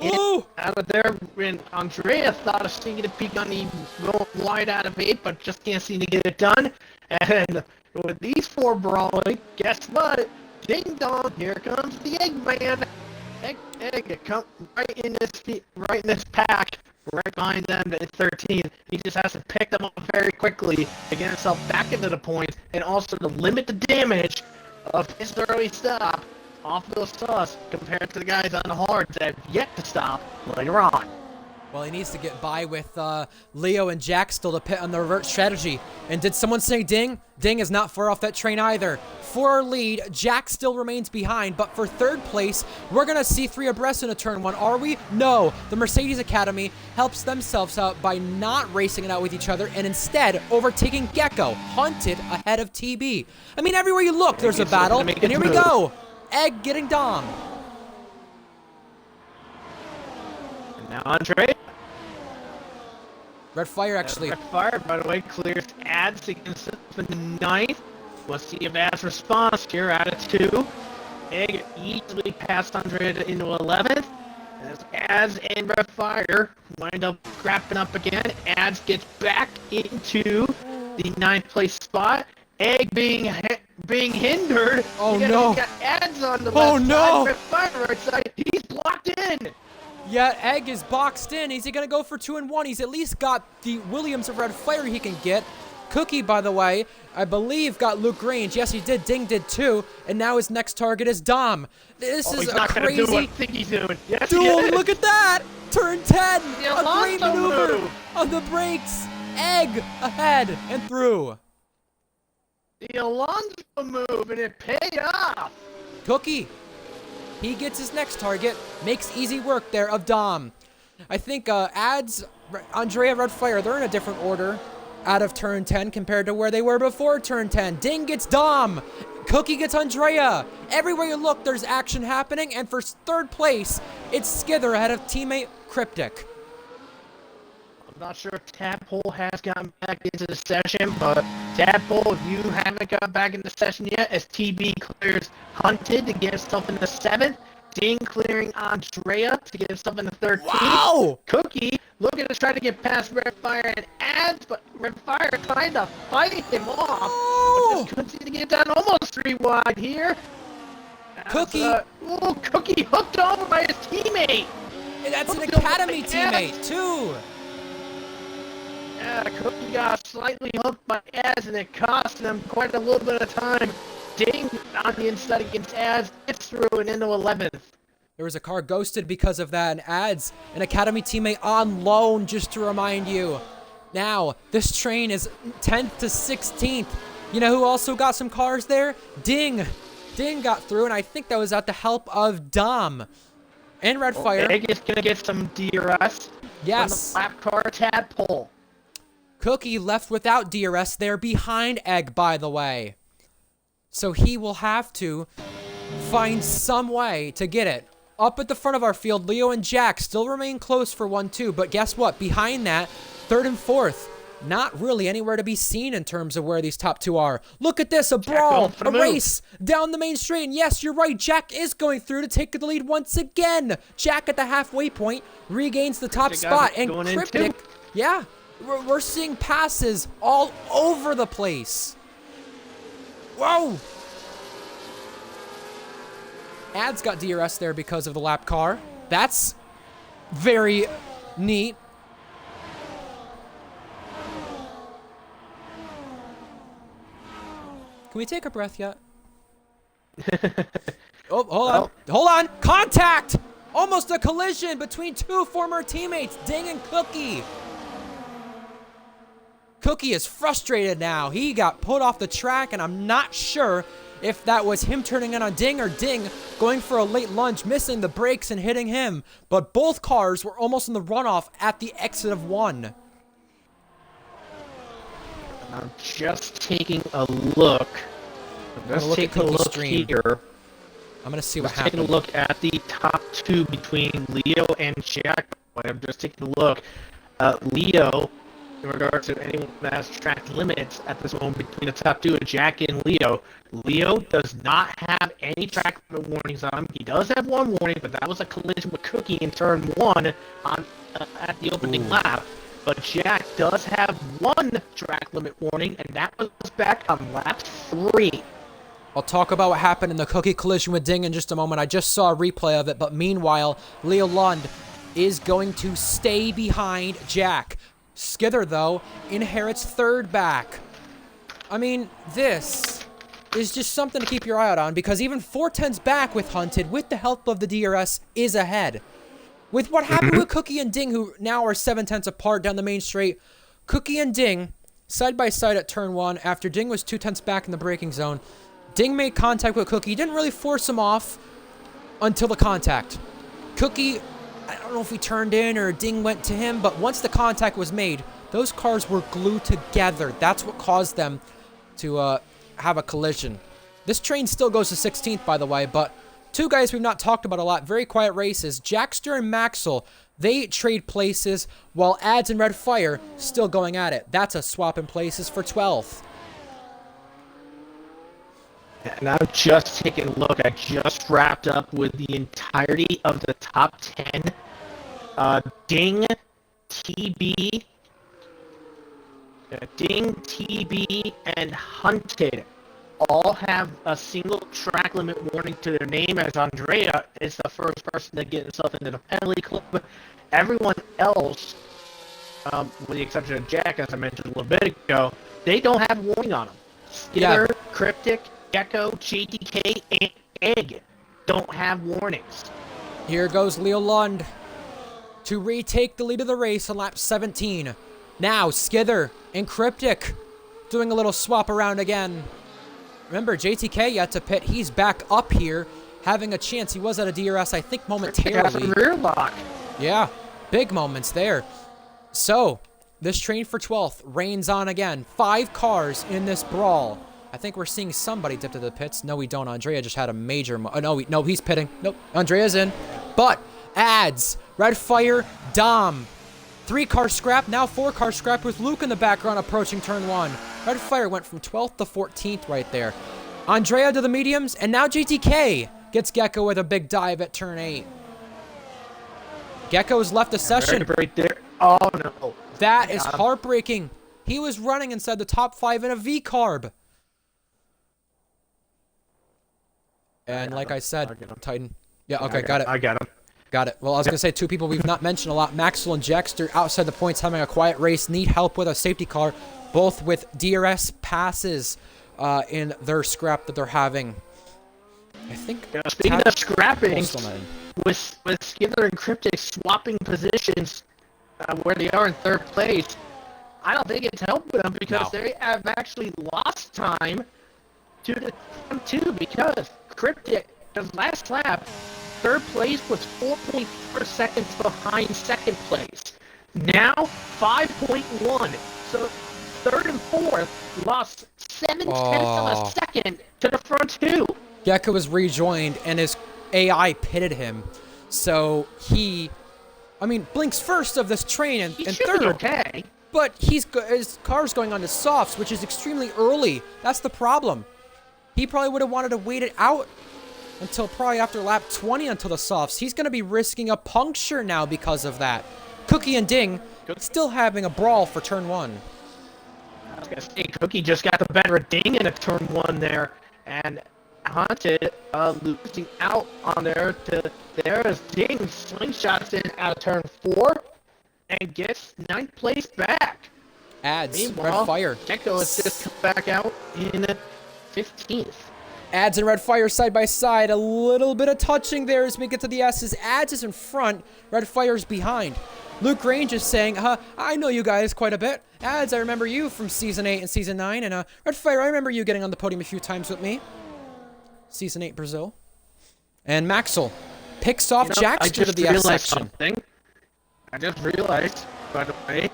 Out of there, and Andrea thought of sneaking a peek on the going wide out of 8, but just can't seem to get it done. And with these 4 brawling, guess what? Ding dong, here comes the Eggman. Egg, come right in this pack, right behind them at 13. He just has to pick them up very quickly to get himself back into the points, and also to limit the damage of his early stop off those sauce compared to the guys on the hard that have yet to stop later on.
Well, he needs to get by with Leo and Jack still to pit on the revert strategy. And did someone say Ding? Ding is not far off that train either. For our lead, Jack still remains behind, but for 3rd place, we're going to see 3 abreast in a turn 1, are we? No. The Mercedes Academy helps themselves out by not racing it out with each other and instead overtaking Gecko, Hunted ahead of TB. I mean, everywhere you look, there's a battle, and here we go. Egg getting Dom.
And now Andre.
Red Fire, actually.
Red Fire, by the way, clears Ads against the 9th. Let's see if Ads responds here out of 2. Egg easily passed Andre into 11th. As Ads and Red Fire wind up scrapping up again, Ads gets back into the 9th place spot. Egg being hindered.
Oh no!
Got Ads on the left side, Red Fire right side. He's blocked in.
Yet Egg is boxed in. Is he going to go for 2 and 1? He's at least got the Williams of Red Fire he can get. Cookie, by the way, I believe got Luke Grange. Yes, he did. Ding did too. And now his next target is Dom. This is a crazy
do what I think he's doing. Yes,
dude. Look at that! Turn 10.
The
A great
Alonso
maneuver
move.
on the brakes. Egg ahead and through.
The Alonso move, and it paid off.
Cookie. He gets his next target. Makes easy work there of Dom. I think adds Andrea Red Fire. They're in a different order out of turn 10 compared to where they were before turn 10. Ding gets Dom. Cookie gets Andrea. Everywhere you look, there's action happening. And for third place, it's Skither ahead of teammate Cryptic.
I'm not sure if Tadpole has gotten back into the session, but Tadpole, if you haven't got back in the session yet, as TB clears Hunted to get himself in the 7th, Ding clearing Andrea to get himself in the 13th.
Wow!
Cookie looking to try to get past Red Fire and adds, but Red Fire trying to fight him off.
Oh!
But just couldn't seem to get down almost 3 wide here.
Cookie.
Cookie hooked over by his teammate.
And that's an
Hooked over
academy
by
teammate,
Eds.
too.
Yeah, Cookie got slightly hooked by Eds, and it cost them quite a little bit of time. Ding on the inside against Eds, gets through and into 11th.
There was a car ghosted because of that, and adds an academy teammate on loan, just to remind you. Now, this train is 10th to 16th. You know who also got some cars there? Ding. Ding got through, and I think that was at the help of Dom. And Red Fire.
Egg is going to get some DRS.
Yes.
From the lap car Tadpole.
Cookie left without DRS there behind Egg, by the way. So he will have to find some way to get it. Up at the front of our field, Leo and Jack still remain close for 1-2, but guess what? Behind that, 3rd and 4th, not really anywhere to be seen in terms of where these top 2 are. Look at this, a brawl, a race down the main straight, and yes, you're right, Jack is going through to take the lead once again. Jack at the halfway point regains the top spot, and Cryptic, yeah, we're seeing passes all over the place. Whoa! Ad's got DRS there because of the lap car. That's very neat. Can we take a breath yet? Oh, hold on. Hold on. Contact! Almost a collision between 2 former teammates, Ding and Cookie. Cookie is frustrated now. He got put off the track, and I'm not sure if that was him turning in on Ding or Ding going for a late lunge, missing the brakes and hitting him. But both cars were almost in the runoff at the exit of 1.
I'm just taking a look. Let's take a look here.
I'm going to see what
happens. Taking a look at the top 2 between Leo and Jack. I'm just taking a look. Leo, in regards to anyone that has track limits at this moment between the top 2 of Jack and Leo. Leo does not have any track limit warnings on him. He does have 1 warning, but that was a collision with Cookie in turn 1 on at the opening lap. But Jack does have 1 track limit warning, and that was back on lap 3.
I'll talk about what happened in the Cookie collision with Ding in just a moment. I just saw a replay of it, but meanwhile, Leo Lund is going to stay behind Jack. Skither, though, inherits 3rd back. I mean, this is just something to keep your eye out on, because even 410's back with Hunted, with the help of the DRS, is ahead. With what happened with Cookie and Ding, who now are 7/10 apart down the main straight, Cookie and Ding, side by side at turn 1, after Ding was 2/10 back in the braking zone, Ding made contact with Cookie. He didn't really force him off until the contact. Cookie, I don't know if he turned in or Ding went to him, but once the contact was made, those cars were glued together. That's what caused them to have a collision. This train still goes to 16th, by the way, but 2 guys we've not talked about a lot, very quiet races. Jackster and Maxwell, they trade places, while Ads and Red Fire still going at it. That's a swap in places for 12th.
And I'm just taking a look. I just wrapped up with the entirety of the top 10. Ding, TB, and Hunted all have a single track limit warning to their name, as Andrea is the first person to get himself into the penalty club. Everyone else, with the exception of Jack, as I mentioned a little bit ago, they don't have warning on them. Skidder, Cryptic, Gecko, JDK, and Egg don't have warnings.
Here goes Leo Lund to retake the lead of the race on lap 17. Now, Skither and Cryptic doing a little swap around again. Remember, JTK yet to pit. He's back up here, having a chance. He was at a DRS, I think, momentarily.
Rear lock.
Yeah, big moments there. So, this train for 12th reigns on again. 5 cars in this brawl. I think we're seeing somebody dip to the pits. No, we don't. Andrea just had a major... no, he's pitting. Nope, Andrea's in. But, ads. Red Fire, Dom. 3-car scrap, now 4-car scrap with Luke in the background approaching turn 1. Red Fire went from 12th to 14th right there. Andrea to the mediums, and now GTK gets Gecko with a big dive at turn 8. Gecko's left the session.
Right there. Oh, no.
That is heartbreaking. He was running inside the top 5 in a V-carb. And like I said, Titan. Yeah, okay, got it.
I got him.
Got it. Well, I was going to say 2 people we've not mentioned a lot. Maxwell and Jackster outside the points having a quiet race. Need help with a safety car. Both with DRS passes in their scrap that they're having. I think...
Speaking of scrapping, with Skidder and Cryptic swapping positions where they are in 3rd place, I don't think it's helped them because they have actually lost time to the front 2 because Cryptic, his last lap, 3rd place was 4.4 seconds behind 2nd place. Now, 5.1. So, 3rd and 4th lost 7/10 of a second to the front 2.
Gecko was rejoined, and his AI pitted him. So, Blink's first of this train and 3rd.
Okay.
But his car's going on to softs, which is extremely early. That's the problem. He probably would have wanted to wait it out until probably after lap 20 until the softs. He's going to be risking a puncture now because of that. Cookie and Ding still having a brawl for turn 1.
I was going to say, Cookie just got the better of Ding in a turn 1 there. And Haunted losing out on there to there as Ding slingshots in out of turn 4 and gets 9th place back.
Ads,
Meanwhile,
Red Fire.
Gecko has just come back out in 15th.
Ads and Red Fire side by side. A little bit of touching there as we get to the S's. Ads is in front. Red Fire's behind. Luke Range is saying, I know you guys quite a bit. Ads, I remember you from Season 8 and Season 9. And Red Fire, I remember you getting on the podium a few times with me. Season 8 Brazil. And Maxwell picks off Jackster to the F section.
I just realized, by the way,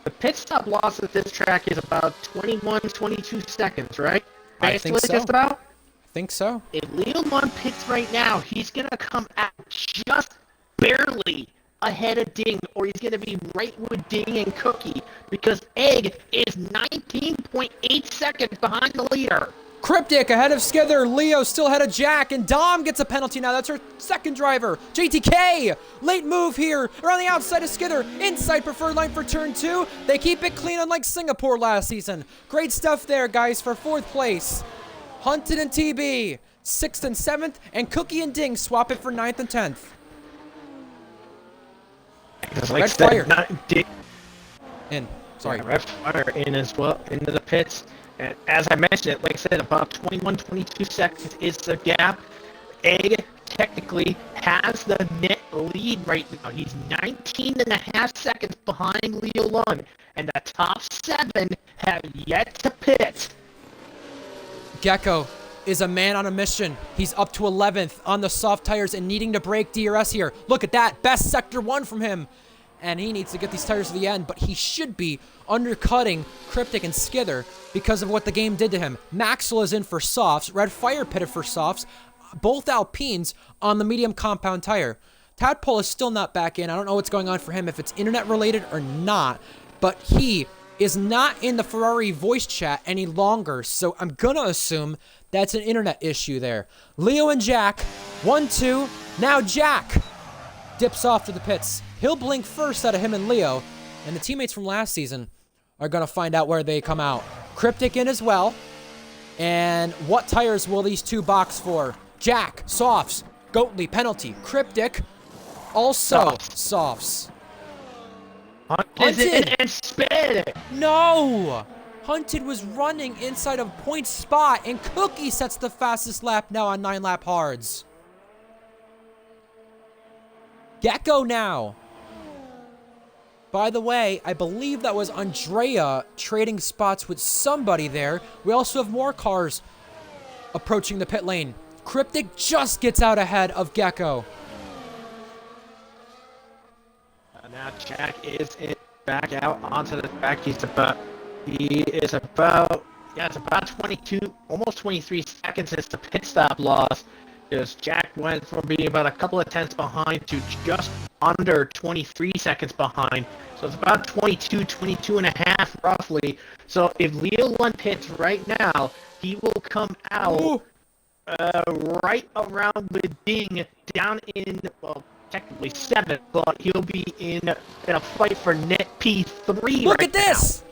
the pit stop loss at this track is about 21, 22 seconds, right?
I think so.
Just about?
I think so.
If Leo Lund pits right now, he's going to come out just barely ahead of Ding, or he's going to be right with Ding and Cookie, because Egg is 19.8 seconds behind the leader.
Cryptic ahead of Skither. Leo still ahead of Jack. And Dom gets a penalty now. That's her second driver. JTK. Late move here. Around the outside of Skither. Inside preferred line for turn 2. They keep it clean unlike Singapore last season. Great stuff there, guys, for 4th place. Hunted and TB. 6th and 7th. And Cookie and Ding swap it for 9th and 10th. Red Fire. In. Sorry.
Red Fire in as well. Into the pits. And as I mentioned, like I said, about 21, 22 seconds is the gap. Egg technically has the net lead right now. He's 19.5 seconds behind Leo Lund. And the top 7 have yet to pit.
Gecko is a man on a mission. He's up to 11th on the soft tires and needing to break DRS here. Look at that. Best Sector 1 from him. And he needs to get these tires to the end, but he should be undercutting Cryptic and Skither because of what the game did to him. Maxwell is in for softs. Red Fire pitted for softs. Both Alpines on the medium compound tire. Tadpole is still not back in. I don't know what's going on for him, if it's internet related or not, but he is not in the Ferrari voice chat any longer, so I'm gonna assume that's an internet issue there. Leo and Jack, 1-2. Now Jack dips off to the pits. He'll blink first out of him and Leo, and the teammates from last season are going to find out where they come out. Cryptic in as well. And what tires will these two box for? Jack, softs, Goatley, penalty, Cryptic, also softs.
Hunted and sped.
No! Hunted was running inside of point spot, and Cookie sets the fastest lap now on 9-lap hards. Gecko now. By the way, I believe that was Andrea trading spots with somebody there. We also have more cars approaching the pit lane. Cryptic just gets out ahead of Gecko.
Now Jack is back out onto the track. He is about 22, almost 23 seconds since the pit stop loss. Because Jack went from being about a couple of tenths behind to just under 23 seconds behind. So it's about 22 and a half roughly. So if Leo pits right now, he will come out right around the ding down in, well, technically 7th, but he'll be in a fight for net P3.
Look at this!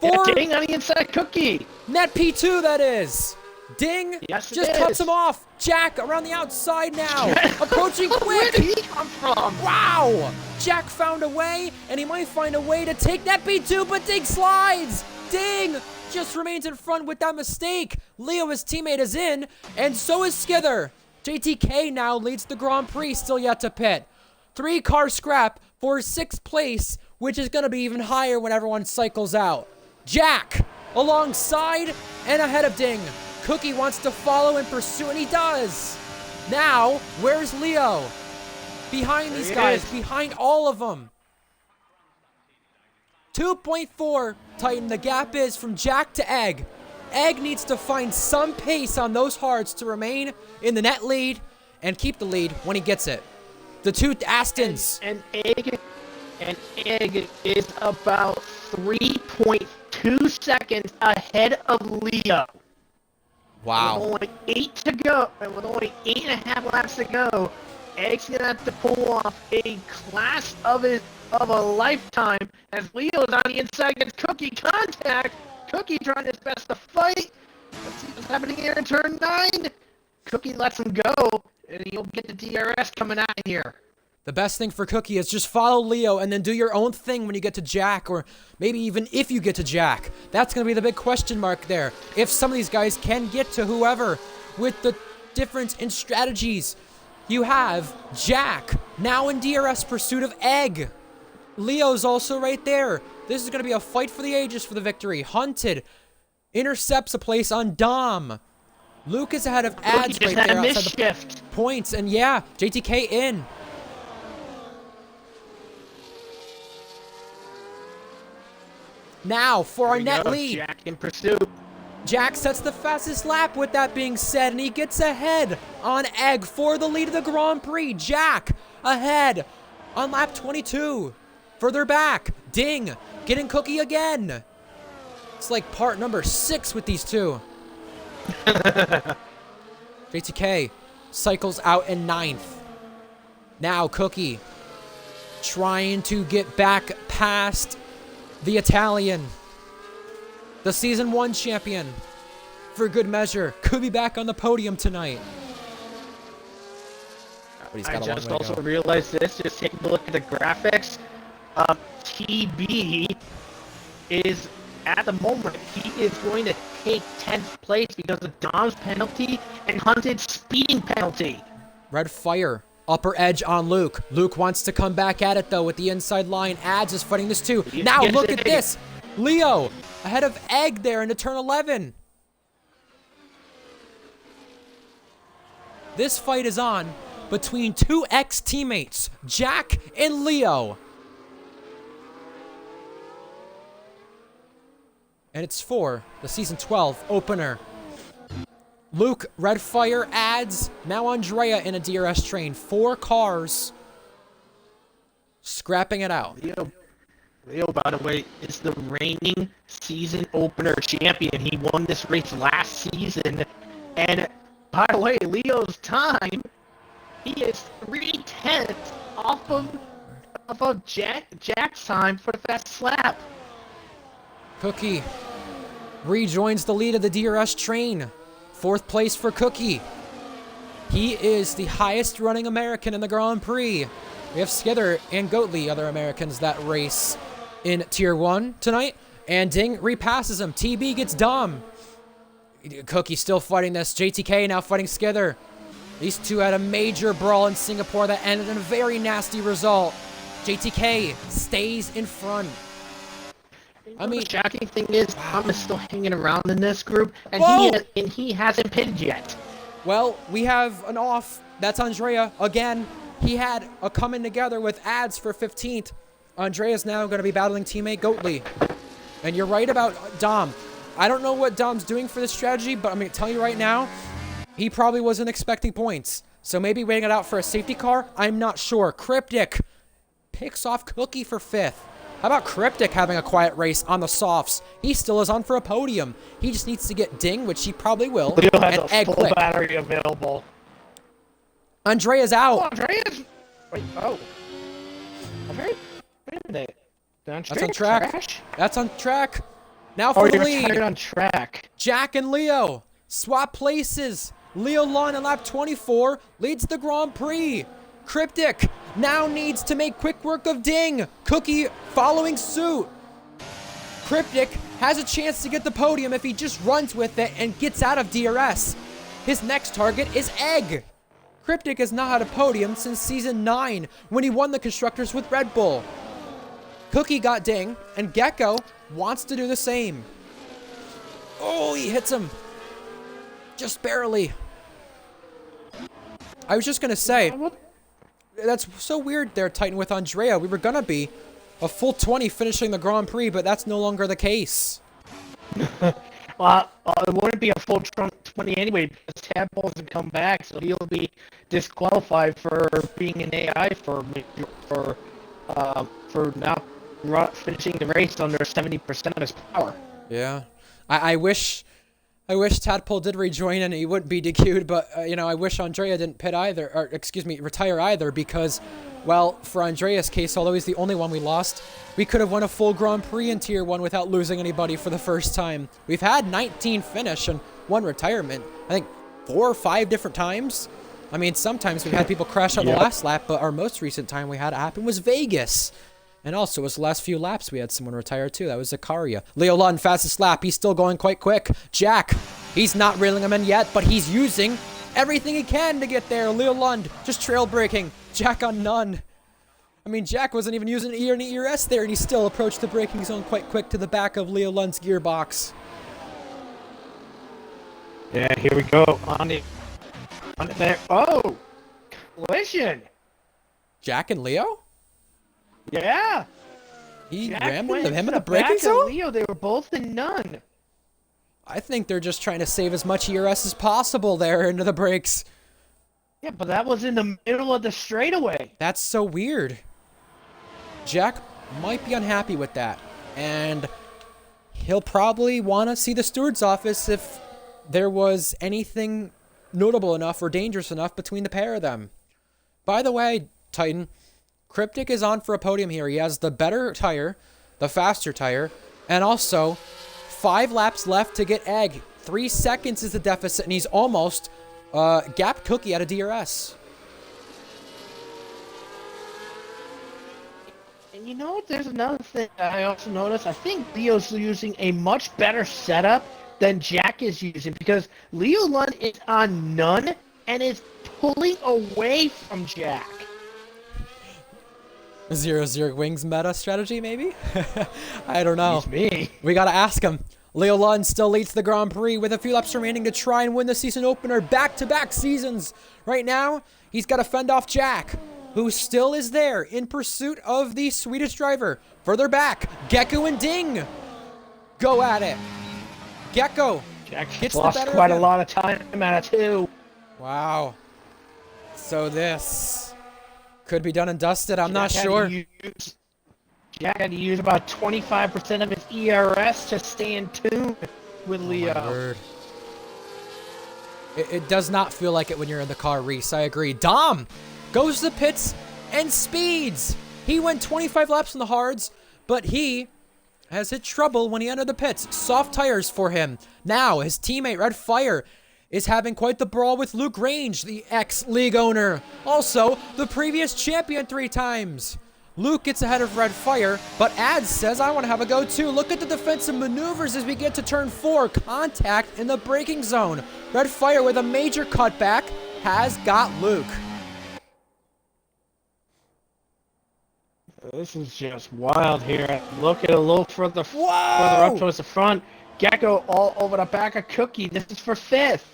Yeah, Ding on the inside Cookie.
Net P2, that is. Ding
just
cuts him off. Jack around the outside now. Approaching quick.
Where did he come from?
Wow. Jack found a way, and he might find a way to take that P2, but Ding slides. Ding just remains in front with that mistake. Leo, his teammate, is in, and so is Skither. JTK now leads the Grand Prix, still yet to pit. 3-car scrap for 6th place, which is going to be even higher when everyone cycles out. Jack alongside and ahead of Ding. Cookie wants to follow and pursue, and he does. Now, where's Leo? Behind these guys, behind all of them. 2.4 Titan, the gap is from Jack to Egg. Egg needs to find some pace on those hards to remain in the net lead and keep the lead when he gets it. The two Astons.
And Egg is about 3.2 seconds ahead of Leo.
Wow.
With only 8 to go, and with only 8.5 laps to go, Egg's gonna have to pull off a class of a lifetime as Leo's on the inside gets Cookie contact. Cookie trying his best to fight. Let's see what's happening here in turn 9. Cookie lets him go, and he'll get the DRS coming out of here.
The best thing for Cookie is just follow Leo and then do your own thing when you get to Jack, or maybe even if you get to Jack. That's going to be the big question mark there. If some of these guys can get to whoever with the difference in strategies. You have Jack now in DRS pursuit of Egg. Leo's also right there. This is going to be a fight for the ages for the victory. Hunted intercepts a place on Dom. Luke is ahead of Ads right there outside the points. And yeah, JTK in. Now for our net lead.
Jack in pursuit.
Jack sets the fastest lap with that being said, and he gets ahead on Egg for the lead of the Grand Prix. Jack ahead on lap 22. Further back, Ding getting Cookie again. It's like part number 6 with these two. JTK cycles out in 9th. Now Cookie trying to get back past the Italian. The Season 1 champion. For good measure. Could be back on the podium tonight. But he's got a long way to go.
I just also realized this. Just taking a look at the graphics. TB is, at the moment, he is going to take 10th place because of Dom's penalty and Hunted's speeding penalty.
Red Fire. Upper edge on Luke. Luke wants to come back at it, though, with the inside line. Ads is fighting this, too. Now, look at this. Leo ahead of Egg there into turn 11. This fight is on between two ex-teammates, Jack and Leo. And it's for the Season 12 opener. Luke, Red Fire, Ads, now Andrea in a DRS train. 4 cars scrapping it out.
Leo, by the way, is the reigning season opener champion. He won this race last season. And by the way, Leo's time, he is 3/10 off of Jack's time for the fastest lap.
Cookie rejoins the lead of the DRS train. 4th place for Cookie. He is the highest running American in the Grand Prix. We have Skither and Goatley, other Americans that race in Tier 1 tonight. And Ding repasses him. TB gets Dom. Cookie still fighting this. JTK now fighting Skither. These two had a major brawl in Singapore that ended in a very nasty result. JTK stays in front.
I mean, the shocking thing is, Tom is still hanging around in this group, and he hasn't pitted yet.
Well, we have an off. That's Andrea again. He had a coming together with ads for 15th. Andrea's now going to be battling teammate Goatley. And you're right about Dom. I don't know what Dom's doing for this strategy, but I'm going to tell you right now, he probably wasn't expecting points. So maybe waiting it out for a safety car? I'm not sure. Cryptic picks off Cookie for 5th. How about Cryptic having a quiet race on the softs? He still is on for a podium. He just needs to get Ding, which he probably will.
Leo has
and
a
egg
full
quick.
battery available.
Andrea's out.
Oh, Andrea's... Wait, oh. Wait a minute.
That's on track.
Crash?
That's on track. Now for the lead.
You're on track.
Jack and Leo swap places. Leo Lund in lap 24 leads the Grand Prix. Cryptic now needs to make quick work of Ding. Cookie following suit. Cryptic has a chance to get the podium if he just runs with it and gets out of DRS. His next target is Egg. Cryptic has not had a podium since season 9 when he won the Constructors with Red Bull. Cookie got Ding, and Gecko wants to do the same. Oh, he hits him. Just barely. I was just going to say, that's so weird there, Titan, with Andrea. We were going to be a full 20 finishing the Grand Prix, but that's no longer the case.
Well, it wouldn't be a full 20 anyway, because Tadpole hasn't come back, so he'll be disqualified for being an AI for not finishing the race under 70% of his power.
Yeah, I wish Tadpole did rejoin and he wouldn't be DQ'd, but you know, I wish Andrea didn't pit either, or excuse me, retire either, because, well, for Andrea's case, although he's the only one we lost, we could have won a full Grand Prix in Tier 1 without losing anybody for the first time. We've had 19 finish and 1 retirement, I think 4 or 5 different times. I mean, sometimes we've had people crash on the last lap, but our most recent time we had it happen was Vegas. And also, it was the last few laps we had someone retire too. That was Zakaria. Leo Lund, fastest lap. He's still going quite quick. Jack, he's not reeling him in yet, but he's using everything he can to get there. Leo Lund just trail braking. Jack on none. I mean, Jack wasn't even using any ERS there, and he still approached the braking zone quite quick to the back of Leo Lund's gearbox.
Yeah, here we go. On it there. Oh! Collision!
Jack and Leo?
Yeah!
He
Jack
rammed
went
him
to
in the
back
braking
of
zone?
Leo, they were both in none.
I think they're just trying to save as much ERS as possible there into the brakes.
Yeah, but that was in the middle of the straightaway.
That's so weird. Jack might be unhappy with that. And he'll probably want to see the steward's office if there was anything notable enough or dangerous enough between the pair of them. By the way, Titan, Cryptic is on for a podium here. He has the better tire, the faster tire, and also 5 laps left to get Egg. 3 seconds is the deficit, and he's almost gapped Cookie out of DRS.
And you know, there's another thing that I also noticed. I think Leo's using a much better setup than Jack is using, because Leo Lund is on none and is pulling away from Jack.
0-0 wings meta strategy, maybe? I don't know.
He's me.
We gotta ask him. Leo Lund still leads the Grand Prix with a few laps remaining to try and win the season opener. Back-to-back seasons. Right now, he's got to fend off Jack, who still is there in pursuit of the Swedish driver. Further back, Gecko and Ding go at it. Gecko
Jack
gets
lost
the better
quite
of
a
him.
lot of time out of 2.
Wow. So this could be done and dusted. I'm not
Jack
sure.
Jack had to use about 25% of his ERS to stay in tune with Leo.
My word. It does not feel like it when you're in the car, Reese. I agree. Dom goes to the pits and speeds. He went 25 laps on the hards, but he has hit trouble when he entered the pits. Soft tires for him. Now, his teammate, Red Fire, is having quite the brawl with Luke Range, the ex-league owner. Also, the previous champion 3 times. Luke gets ahead of Red Fire, but Ads says, I want to have a go too. Look at the defensive maneuvers as we get to turn 4. Contact in the braking zone. Red Fire with a major cutback has got Luke.
This is just wild here. Look at a little further up towards the front. Gecko all over the back of Cookie. This is for 5th.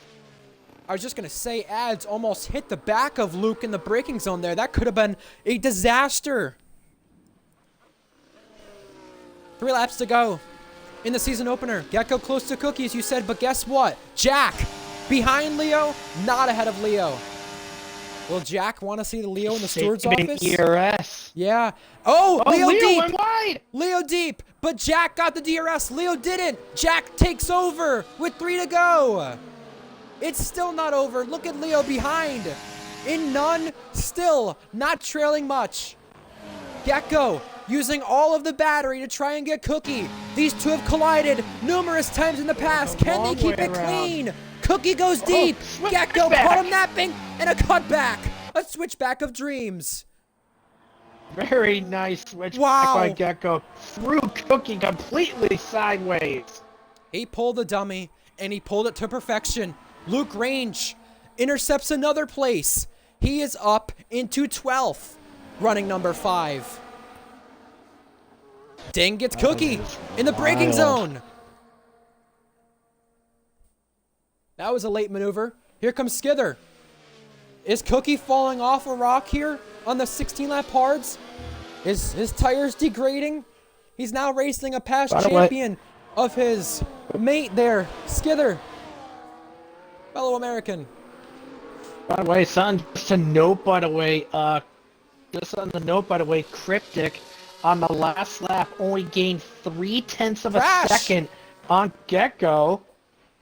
I was just going to say, Ads almost hit the back of Luke in the braking zone there. That could have been a disaster. 3 laps to go in the season opener. Gecko close to Cookie, as you said, but guess what? Jack behind Leo, not ahead of Leo. Will Jack want to see the Leo in the steward's office?
DRS.
Yeah. Oh, Leo deep.
Went wide.
Leo deep, but Jack got the DRS. Leo didn't. Jack takes over with 3 to go. It's still not over. Look at Leo behind. In none, still not trailing much. Gecko using all of the battery to try and get Cookie. These two have collided numerous times in the past. Can they keep it clean? Cookie goes deep. Gecko caught him napping and a cutback. A switchback of dreams.
Very nice switchback by Gecko. Threw Cookie completely sideways.
He pulled the dummy and he pulled it to perfection. Luke Range intercepts another place. He is up into 12th, running number 5. Ding gets Cookie in the braking zone. That was a late maneuver. Here comes Skither. Is Cookie falling off a rock here on the 16-lap hards? Is his tires degrading? He's now racing a past champion of his mate there, Skither. Fellow American.
By the way, son, just on the note, by the way, Cryptic on the last lap only gained 0.3 of a second on Gecko.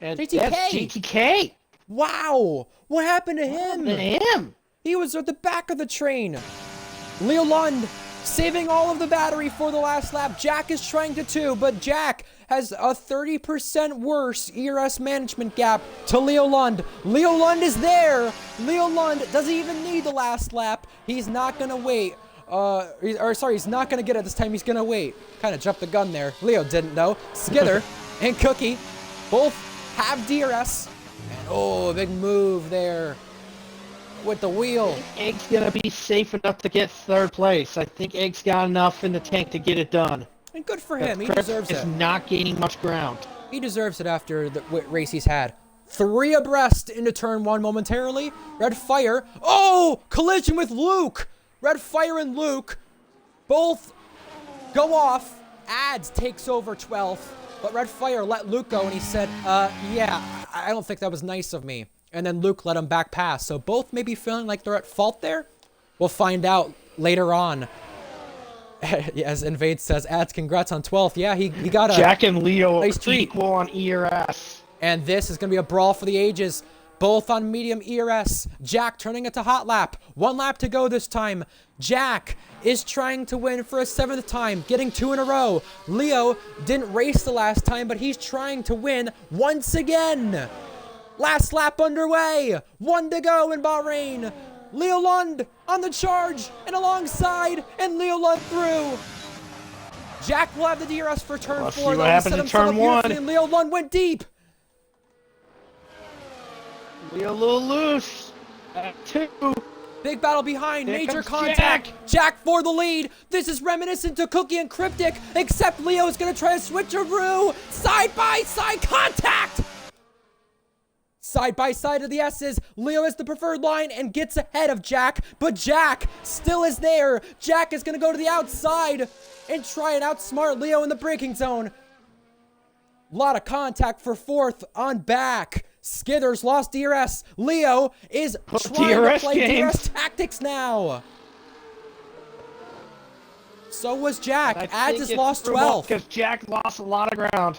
And
GTK.
That's GTK.
Wow. What happened to him? He was at the back of the train. Leo Lund saving all of the battery for the last lap. Jack is trying to too, but Jack has a 30% worse ERS management gap to Leo Lund. Leo Lund is there. Leo Lund doesn't even need the last lap. He's not going to wait. He's not going to get it this time. He's going to wait. Kind of jumped the gun there. Leo didn't though. Skither and Cookie both have DRS. And oh, big move there with the wheel.
Egg's going to be safe enough to get 3rd place. I think Egg's got enough in the tank to get it done.
And good for him. He deserves it.
He's not gaining much ground.
He deserves it after the race he's had. 3 abreast into turn 1 momentarily. Red Fire. Oh! Collision with Luke! Red Fire and Luke both go off. Ads takes over 12th. But Red Fire let Luke go and he said, yeah, I don't think that was nice of me. And then Luke let him back pass. So both may be feeling like they're at fault there. We'll find out later on. As Invade says, Ads, congrats on 12th. Yeah, he got a
Jack and Leo
nice treat.
Equal on ERS.
And this is going to be a brawl for the ages. Both on medium ERS. Jack turning it to hot lap. 1 lap to go this time. Jack is trying to win for a 7th time, getting 2 in a row. Leo didn't race the last time, but he's trying to win once again. Last lap underway. 1 to go in Bahrain. Leo Lund on the charge and alongside, and Leo Lund through. Jack will have the DRS for turn 4.
See what happened in turn 1.
And Leo Lund went deep.
Leo a little loose. At 2.
Big battle behind.
Here
Major
comes
contact. Jack for the lead. This is reminiscent to Cookie and Cryptic, except Leo is going to try a switcheroo. Side-by-side contact. Side by side of the S's, Leo is the preferred line and gets ahead of Jack, but Jack still is there. Jack is going to go to the outside and try and outsmart Leo in the braking zone. A lot of contact for 4th on back. Skither's lost DRS. Leo is trying to play DRS tactics now. So was Jack. Ads has lost 12.
Because Jack lost a lot of ground.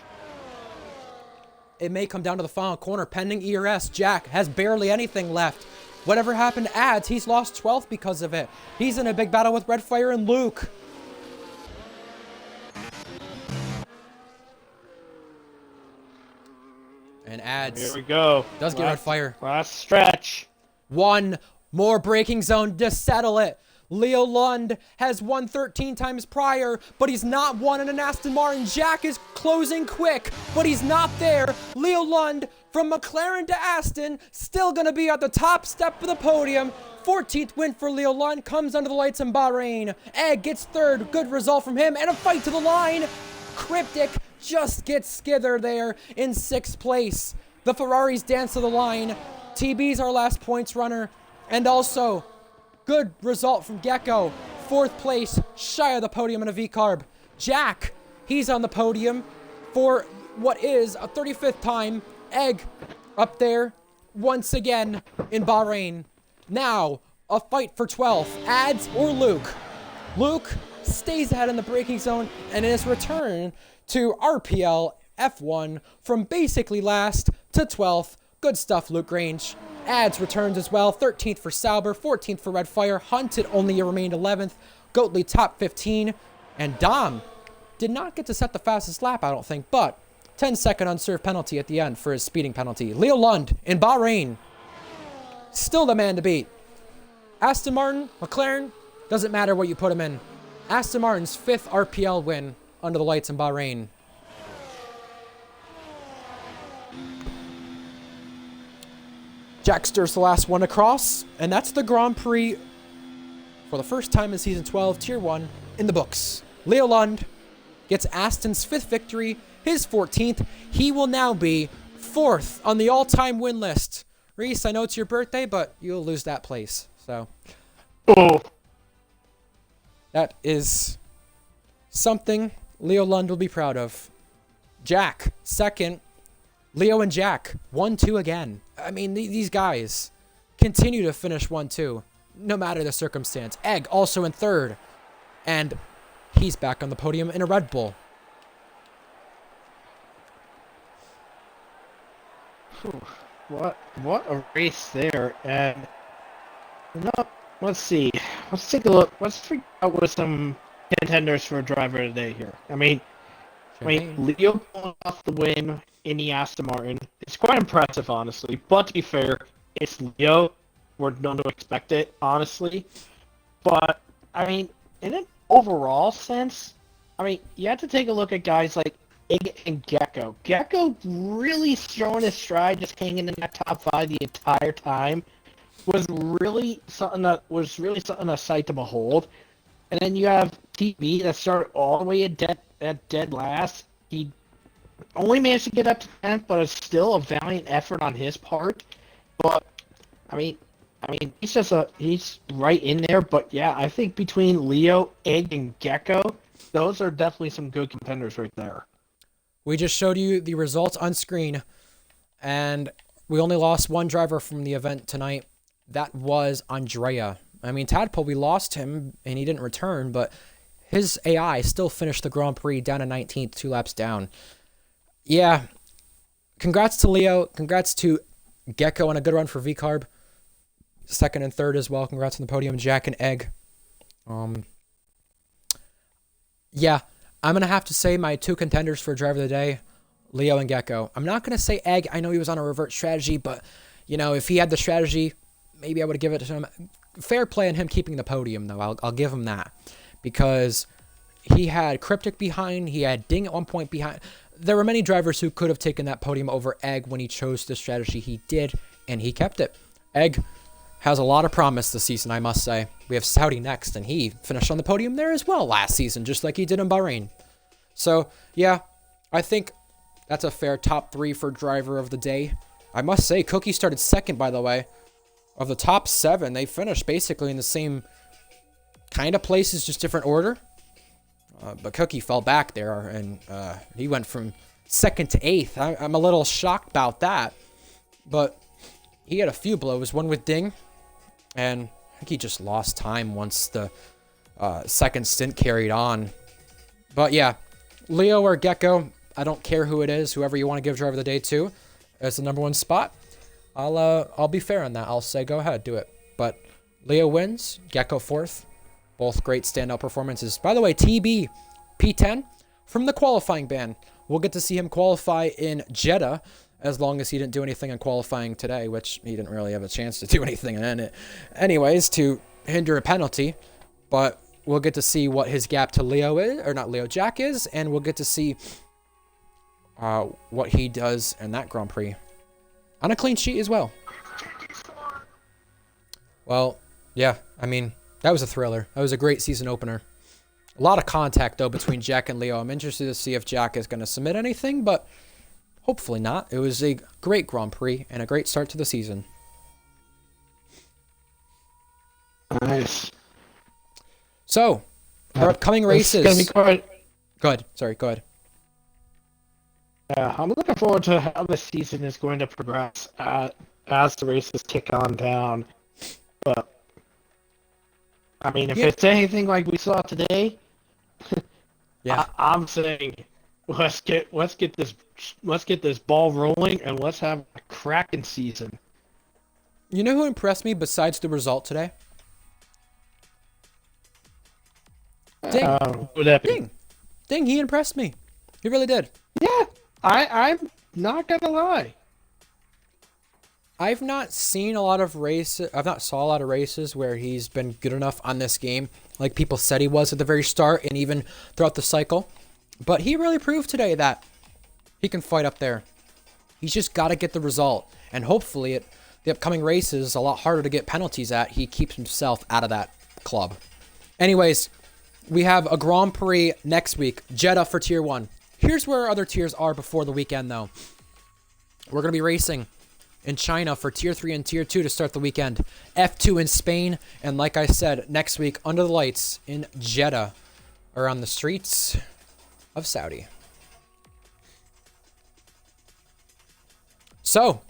It may come down to the final corner. Pending ERS, Jack has barely anything left. Whatever happened to Ads, he's lost 12th because of it. He's in a big battle with Red Fire and Luke. And adds.
Here we go.
Does get red fire.
Last stretch.
One more braking zone to settle it. Leo Lund has won 13 times prior, but he's not won in an Aston Martin. Jack is closing quick, but he's not there. Leo Lund from McLaren to Aston, still going to be at the top step of the podium. 14th win for Leo Lund, comes under the lights in Bahrain. Egg gets third, good result from him, and a fight to the line. Cryptic just gets skithered there in 6th place. The Ferraris dance to the line. TB's our last points runner, and also good result from Gecko. 4th place, shy of the podium in a V-Carb. Jack, he's on the podium for what is a 35th time. Egg up there once again in Bahrain. Now, a fight for 12th. Ads or Luke? Luke stays ahead in the braking zone and is returned to RPL F1 from basically last to 12th. Good stuff, Luke Grange. Ads returns as well. 13th for Sauber, 14th for Red Fire. Hunted only remained 11th. Goatley top 15. And Dom did not get to set the fastest lap, I don't think, but 10-second unserved penalty at the end for his speeding penalty. Leo Lund in Bahrain, still the man to beat. Aston Martin, McLaren, doesn't matter what you put him in. Aston Martin's 5th RPL win under the lights in Bahrain. Jackster's the last one across, and that's the Grand Prix for the first time in Season 12, Tier 1, in the books. Leo Lund gets Aston's 5th victory, his 14th. He will now be 4th on the all-time win list. Reese, I know it's your birthday, but you'll lose that place. So, that is something Leo Lund will be proud of. Jack, 2nd. Leo and Jack, 1-2 again. I mean, these guys continue to finish 1-2, no matter the circumstance. Egg also in 3rd, and he's back on the podium in a Red Bull.
What a race there. And let's see. Let's take a look. Let's figure out what some contenders for a driver today here. I mean, Leo pulling off the win in the Aston Martin. It's quite impressive, honestly. But to be fair, it's Leo. We're known to expect it, honestly. But, I mean, in an overall sense, I mean, you have to take a look at guys like Ig and Gecko. Gecko really throwing his stride, just hanging in that top 5 the entire time, was really something a sight to behold. And then you have TB that started all the way at dead last. He only managed to get up to 10th, but it's still a valiant effort on his part. But I mean, he's right in there. But yeah, I think between Leo, Egg, and Gecko, those are definitely some good contenders right there.
We just showed you the results on screen, and we only lost one driver from the event tonight. That was Andrea. I mean, Tadpole, we lost him, and he didn't return, but his AI still finished the Grand Prix down to 19th, 2 laps down. Yeah, congrats to Leo. Congrats to Gecko on a good run for V-Carb. 2nd and 3rd as well. Congrats on the podium, Jack and Egg. Yeah, I'm going to have to say my 2 contenders for driver of the day, Leo and Gecko. I'm not going to say Egg. I know he was on a revert strategy, but, you know, if he had the strategy, maybe I would give it to him. Fair play on him keeping the podium, though. I'll give him that. Because he had Cryptic behind. He had Ding at one point behind. There were many drivers who could have taken that podium over Egg when he chose the strategy he did, and he kept it. Egg has a lot of promise this season, I must say. We have Saudi next, and he finished on the podium there as well last season, just like he did in Bahrain. So, yeah, I think that's a fair top 3 for driver of the day. I must say, Cookie started 2nd, by the way. Of the top 7, they finished basically in the same kind of places, just different order. But Cookie fell back there, and he went from 2nd to 8th. I'm a little shocked about that. But he had a few blows, one with Ding, and I think he just lost time once the 2nd stint carried on. But yeah, Leo or Gecko, I don't care who it is, whoever you want to give driver of the day to, as the number 1 spot. I'll be fair on that. I'll say go ahead, do it. But Leo wins, Gecko 4th. Both great standout performances. By the way, TB P10 from the qualifying ban. We'll get to see him qualify in Jeddah as long as he didn't do anything in qualifying today, which he didn't really have a chance to do anything in it anyways to hinder a penalty. But we'll get to see what his gap to Leo is, or not Leo, Jack is, and we'll get to see what he does in that Grand Prix on a clean sheet as well. Well, yeah, I mean, that was a thriller. That was a great season opener. A lot of contact, though, between Jack and Leo. I'm interested to see if Jack is going to submit anything, but hopefully not. It was a great Grand Prix and a great start to the season.
Nice.
So, our upcoming races.
It's gonna be quite...
Go ahead. Sorry, go ahead.
Yeah, I'm looking forward to how the season is going to progress as the races kick on down. But I mean, if it's anything like we saw today,
yeah,
I'm saying let's get this ball rolling and let's have a cracking season.
You know who impressed me besides the result today? Ding.
Would that be?
Ding. Ding, he impressed me. He really did.
Yeah, I'm not gonna lie.
I've not seen a lot of races. I've not saw a lot of races where he's been good enough on this game, like people said he was at the very start and even throughout the cycle. But he really proved today that he can fight up there. He's just got to get the result, and hopefully, the upcoming races a lot harder to get penalties at. He keeps himself out of that club. Anyways, we have a Grand Prix next week, Jeddah for Tier 1. Here's where our other tiers are before the weekend, though. We're going to be racing in China for Tier 3 and Tier 2 to start the weekend. F2 in Spain, and like I said, next week, under the lights in Jeddah, or on the streets of Saudi. So,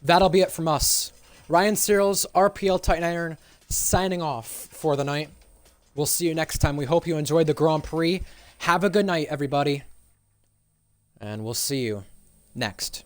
that'll be it from us. Ryan Searles, RPL Titan Iron, signing off for the night. We'll see you next time. We hope you enjoyed the Grand Prix. Have a good night, everybody. And we'll see you next.